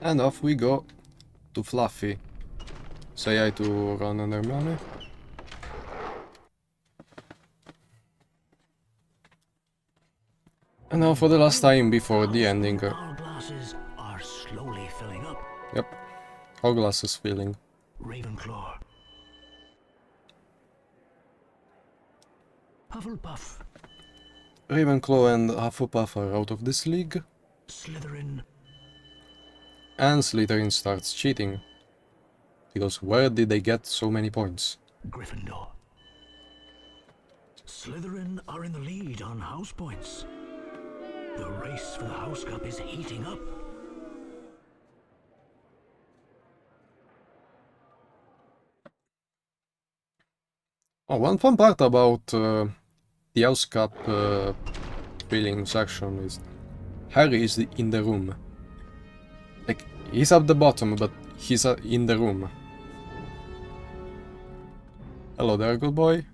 And off we go to Fluffy. Say hi to Ron and Hermione. And now for the last time before the ending. Our glasses are slowly filling up. Yep, all glasses filling. Ravenclaw. Hufflepuff. Ravenclaw and Hufflepuff are out of this league. Slytherin. And Slytherin starts cheating. Because where did they get so many points? Gryffindor. Slytherin are in the lead on house points. The race for the House Cup is heating up. Oh, one fun part about the House Cup filling section is Harry is in the room. Like, he's at the bottom, but he's in the room. Hello there, good boy.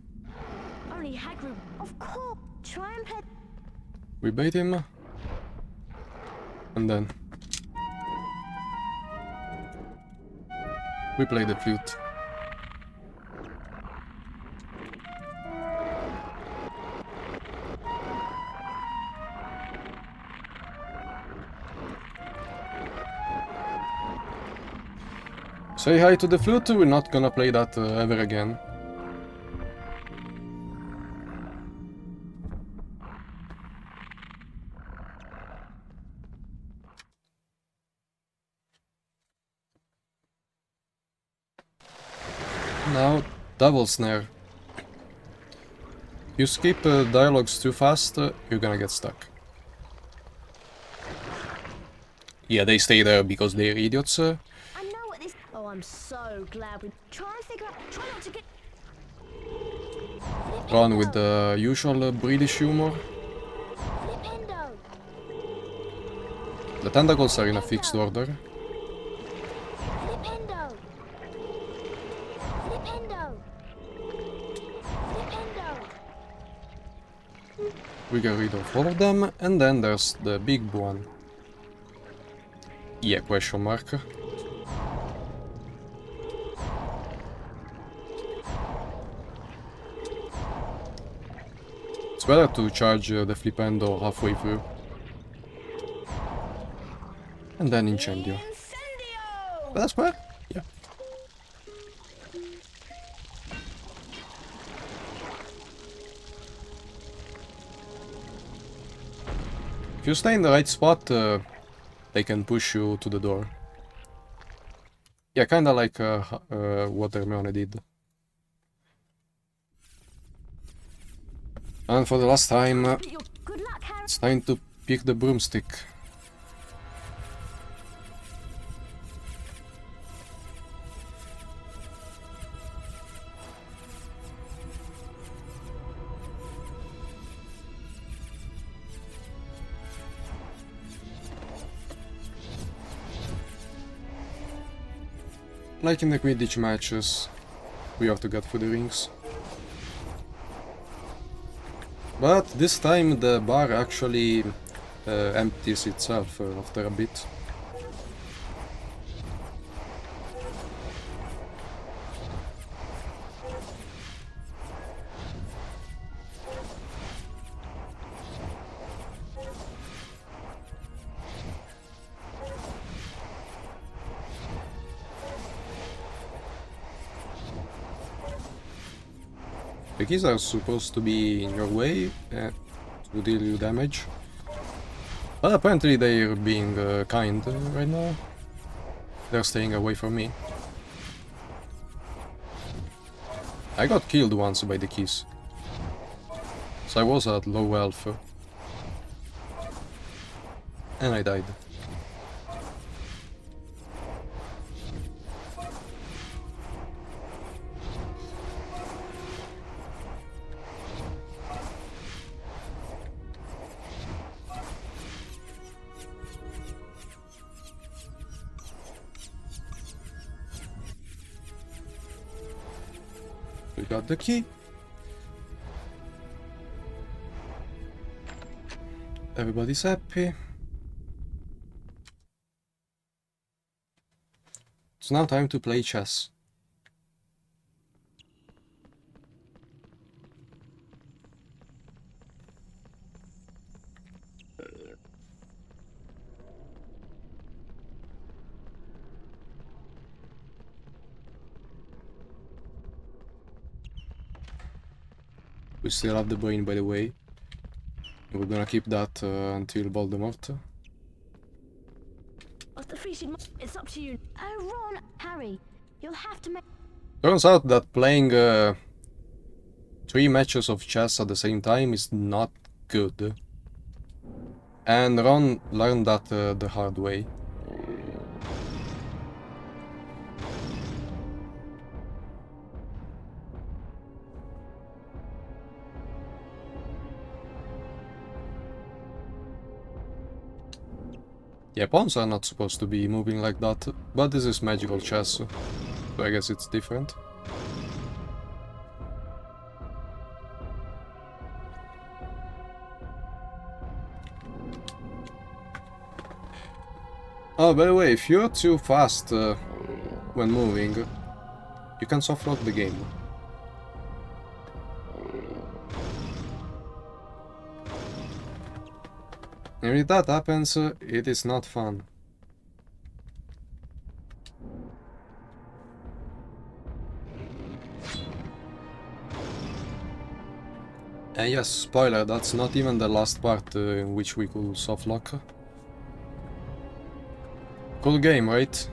Only Hagrid, of course. Try and play. We bait him. And then we play the flute. Say hi to the flute, we're not gonna play that ever again. Now, double snare. You skip dialogues too fast, you're gonna get stuck. Yeah, they stay there because they're idiots. I know what this. Oh, I'm so glad we try and figure out. Try not to get. Ron with the usual British humor. Flipendo. The tentacles are in a fixed order. Flipendo. Flipendo. Flipendo. We get rid of all of them, and then there's the big one. Yeah, question mark. It's better to charge the Flipendo halfway through. And then Incendio. That's square? Yeah. If you stay in the right spot, they can push you to the door. Yeah, kinda like what Hermione did. And for the last time, Good luck, Harry. it's time to pick the broomstick. Like in the Quidditch matches, we have to get through the rings. But this time the bar actually empties itself after a bit. The keys are supposed to be in your way to deal you damage. But apparently they're being kind right now. They're staying away from me. I got killed once by the keys. So I was at low health. And I died. We got the key. Everybody's happy. It's now time to play chess. We still have the brain, by the way. We're gonna keep that until Voldemort. It's up to you. Oh, Ron, Harry, you'll have to make. Turns out that playing 3 matches of chess at the same time is not good. And Ron learned that the hard way. Yeah, pawns are not supposed to be moving like that, but this is magical chess, so I guess it's different. Oh, by the way, if you're too fast when moving, you can softlock the game. And if that happens, it is not fun. And yes, spoiler, that's not even the last part in which we could softlock. Cool game, right?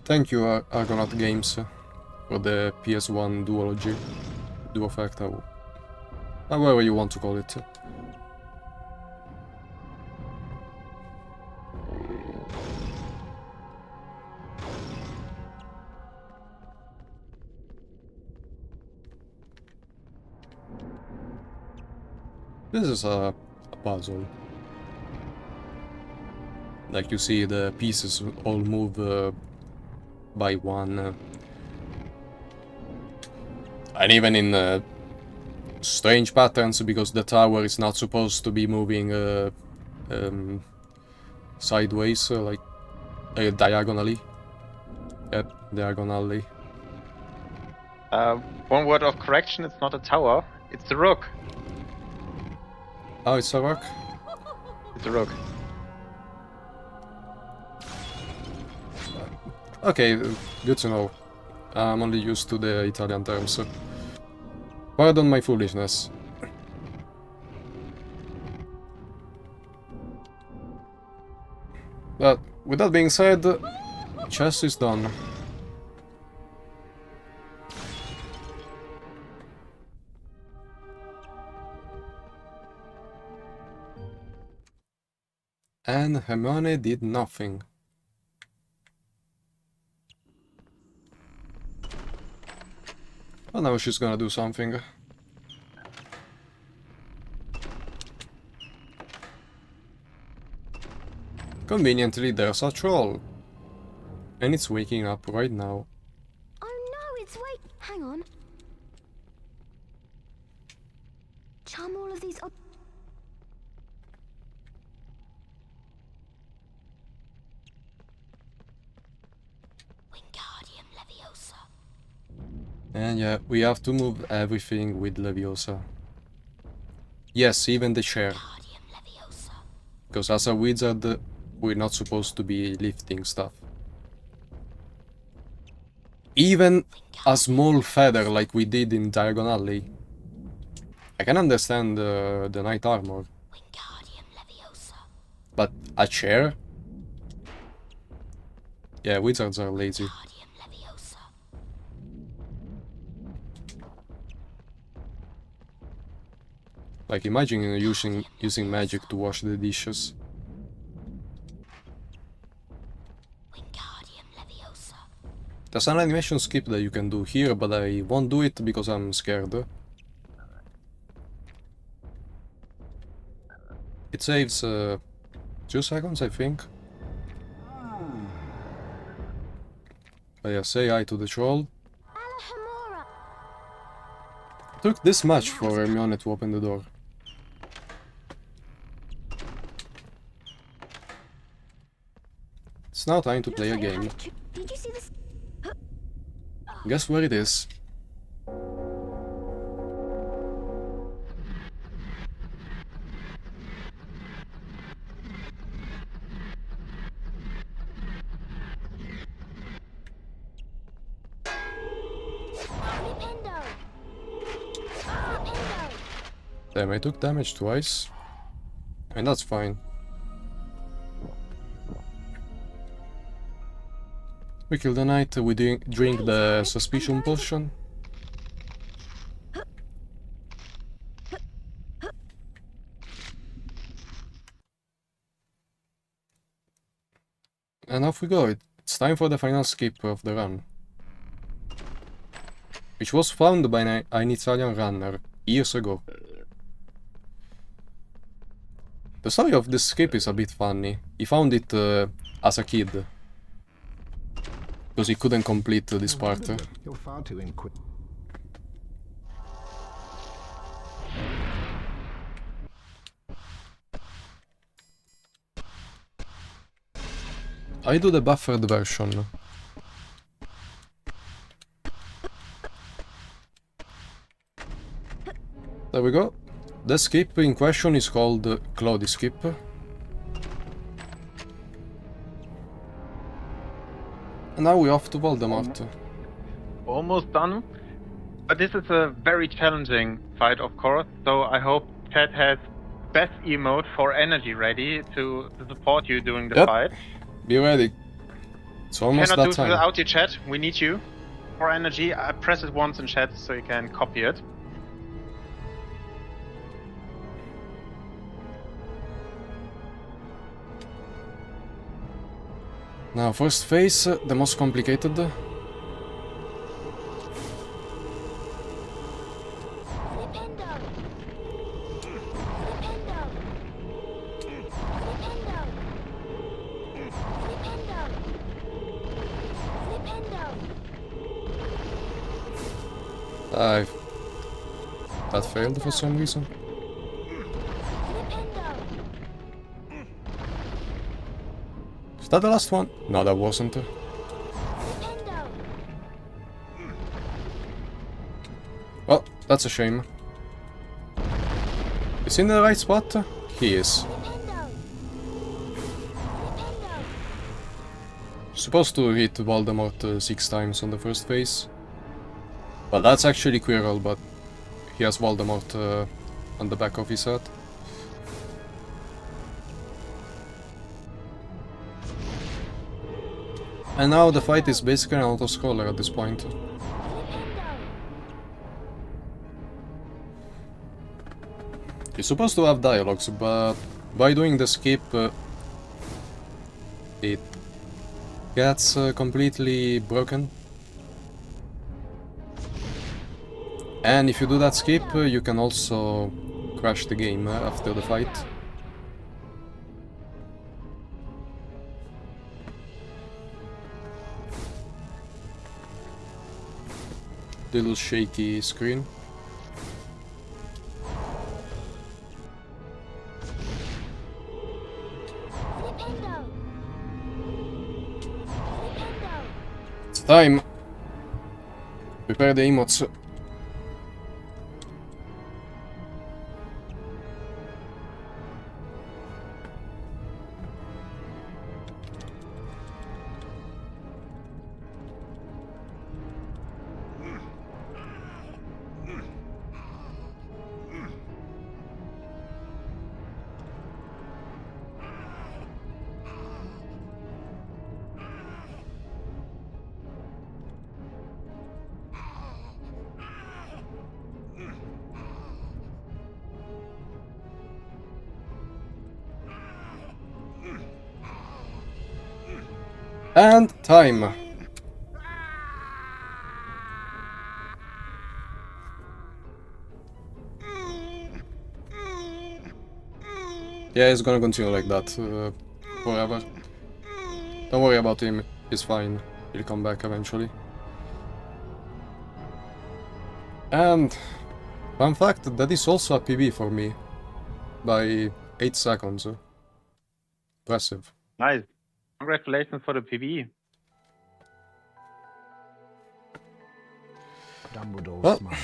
Thank you, Argonaut Games, for the PS1 duology. Duofactor, however you want to call it. This is a puzzle. Like you see, the pieces all move by one. And even in strange patterns, because the tower is not supposed to be moving sideways, like diagonally. Yep, diagonally. One word of correction, it's not a tower, it's the rook. Oh, it's a rock? It's a rook. Okay, good to know. I'm only used to the Italian terms. Pardon my foolishness. But with that being said, chess is done. And Hermione did nothing. Well, now she's gonna do something. Conveniently, there's a troll. And it's waking up right now. Oh no, it's And yeah, we have to move everything with Leviosa. Yes, even the chair. Because as a wizard, we're not supposed to be lifting stuff. Even a small feather like we did in Diagon Alley. I can understand the knight armor. But a chair? Yeah, wizards are lazy. Like, imagine using magic to wash the dishes. There's an animation skip that you can do here, but I won't do it because I'm scared. It saves 2 seconds, I think. But yeah, say hi to the troll. It took this much for Hermione to open the door. It's now time to play a game. Did you see this? Guess where it is? Damn, I took damage twice. And that's fine. We kill the knight, we drink the suspicion potion. And off we go. It's time for the final skip of the run. Which was found by an Italian runner years ago. The story of this skip is a bit funny. He found it as a kid. Because he couldn't complete this part. You're far too inquisitive. I do the buffered version. There we go. The skip in question is called Cloudy Skip. And now we're off to Voldemort. Almost done. But this is a very challenging fight, of course, so I hope Chat has best emote for energy ready to support you during the fight. Be ready. It's almost Cannot that do time. without you, Chat. We need you for energy. I press it once in chat so you can copy it. Now, first phase, the most complicated. That failed for some reason. Is that the last one? No, that wasn't. Well, that's a shame. Is he in the right spot? He is. Supposed to hit Voldemort 6 times on the first phase. Well, that's actually Quirrell, but he has Voldemort on the back of his head. And now the fight is basically an auto-scroller at this point. You're supposed to have dialogues, but by doing the skip, it gets completely broken. And if you do that skip, you can also crash the game after the fight. Little shaky screen. It's time! Prepare the emotes. And time. Yeah, it's gonna continue like that forever. Don't worry about him, he's fine. He'll come back eventually. And fun fact, that is also a PB for me. By 8 seconds. Impressive. Nice. Congratulations for the PV. Dumbledore Well, smiled.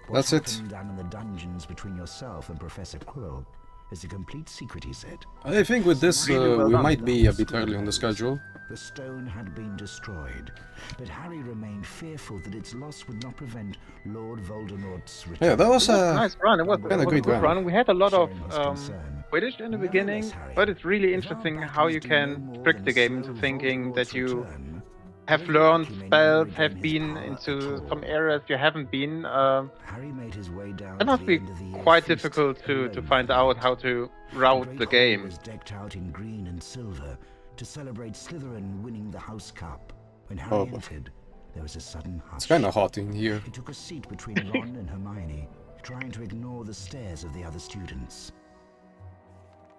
What that's it. happened down in the dungeons between yourself and Professor Quirrell is a complete secret, he said. I think with this Really well we done. might be a bit early on the schedule. The stone had been destroyed, but Harry remained fearful that its loss would not prevent Lord Voldemort's return. Yeah, that was a Nice run. It was kinda a great good run. run. We had a lot of Sharing his concern. Quidditch in the Nevertheless, beginning, Harry, but it's really if our interesting battles how you do can no more trick than the game slow into thinking that Voldemort's you return, have very learned likely may spells, never have regain his been power into at some all. areas you haven't been. Harry made his way down It to must the be end of the year quite feast difficult at to Ravenclaw. find out how to The route great the hall game. was decked out in green and silver to celebrate Slytherin winning the House Cup. When Harry Oh. entered, there was a sudden hush. It's kinda hot in here. He took a seat between Ron and Hermione, trying to ignore the stares of the other students.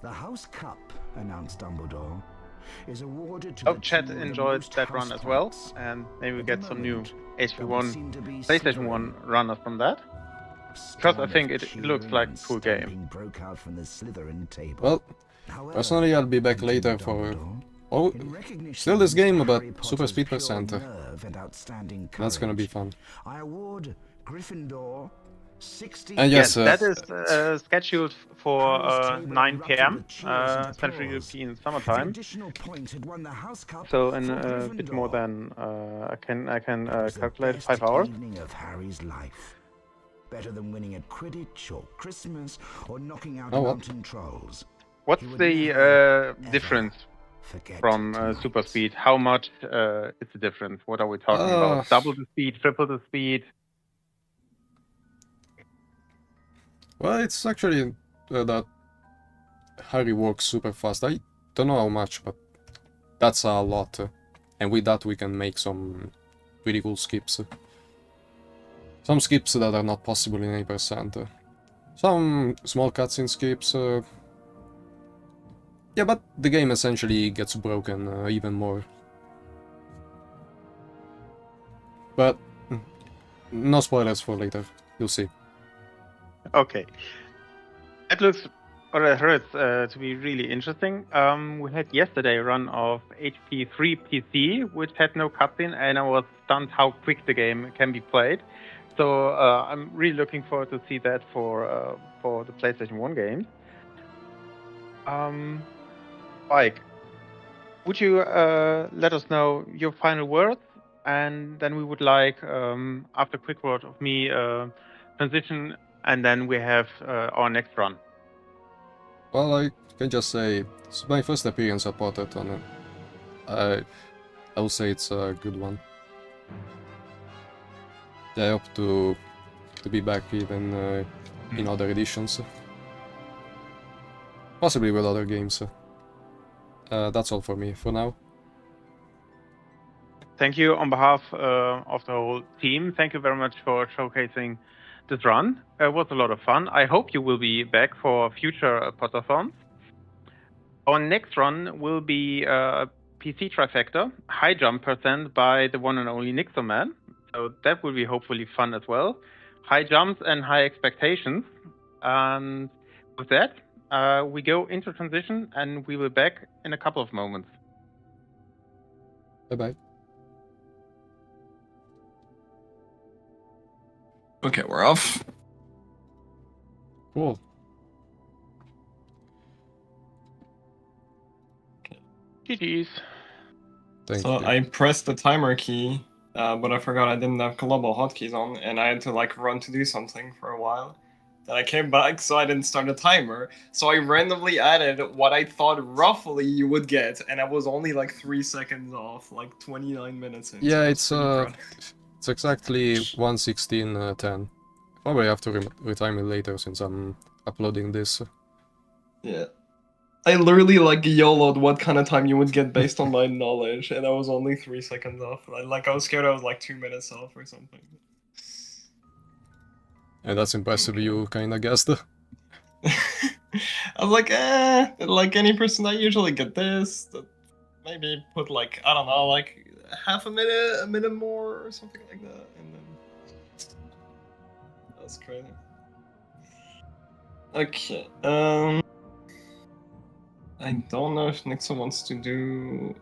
The House Cup, announced Dumbledore, is awarded to Hope the chat team with the enjoyed most that house run as well, points. and maybe we At the get some new moment, HP1 there would seem to be PlayStation 1 Slytherin. runners from that. A Because I storm think of it looks cheering like a and cool game. stamping broke out from the Slytherin table. Well, However, personally I'll be back continued later for... Dumbledore, Oh, in recognition still of this Mr. game, but Harry Super Potter's Speed pure percent. nerve and outstanding That's gonna be courage, fun. I award Gryffindor 60. And yes, That is scheduled for Harry's table 9 erupted p.m. with cheers and Central applause. European The summertime. additional point had won the House Cup So in for a bit more Gryffindor. than I can It was the calculate best 5 hours. evening of Harry's life. Better than winning at Quidditch or Christmas or knocking out Oh, well. mountain trolls. What's He would the never, difference Forget from tonight. Super Speed? How much is the difference? What are we talking about? Double the speed, triple the speed? well, it's actually that Harry works super fast. I don't know how much, but that's a lot. And with that we can make some really cool skips. Some skips that are not possible in 8%. Some small cutscene skips. Yeah, but the game essentially gets broken even more. But no spoilers for later. You'll see. Okay. That looks, or it hurts to be really interesting. We had yesterday a run of HP3 PC, which had no cutscene, and I was stunned how quick the game can be played. So I'm really looking forward to see that for the PlayStation 1 games. Mike, would you let us know your final words, and then we would like, after a quick word of me, transition, and then we have our next run. Well, I can just say it's my first appearance at Potterthon. I will say it's a good one. I hope to be back even in other editions. Possibly with other games. That's all for me for now. Thank you on behalf of the whole team. Thank you very much for showcasing this run. It was a lot of fun. I hope you will be back for future Potterthons. Our next run will be PC Trifecta, high jump percent by the one and only Nixoman. So that will be hopefully fun as well. High jumps and high expectations. And with that, we go into transition and we will be back in a couple of moments. Bye bye. Okay, we're off. Cool. GG's. Thank So you. I pressed the timer key, but I forgot I didn't have global hotkeys on, and I had to like run to do something for a while. Then I came back, so I didn't start a timer. So I randomly added what I thought roughly you would get, and I was only like 3 seconds off, like 29 minutes in. Yeah, so it's exactly 1:16:10. Probably have to retime it later since I'm uploading this. yeah. I literally like YOLO'd what kind of time you would get based on my knowledge, and I was only 3 seconds off. Like I was scared I was like 2 minutes off or something. And that's impressive, you kinda guessed. I was like any person, I usually get this. Maybe put like, I don't know, like half a minute more or something like that, and then that's crazy. Okay, I don't know if Nixon wants to do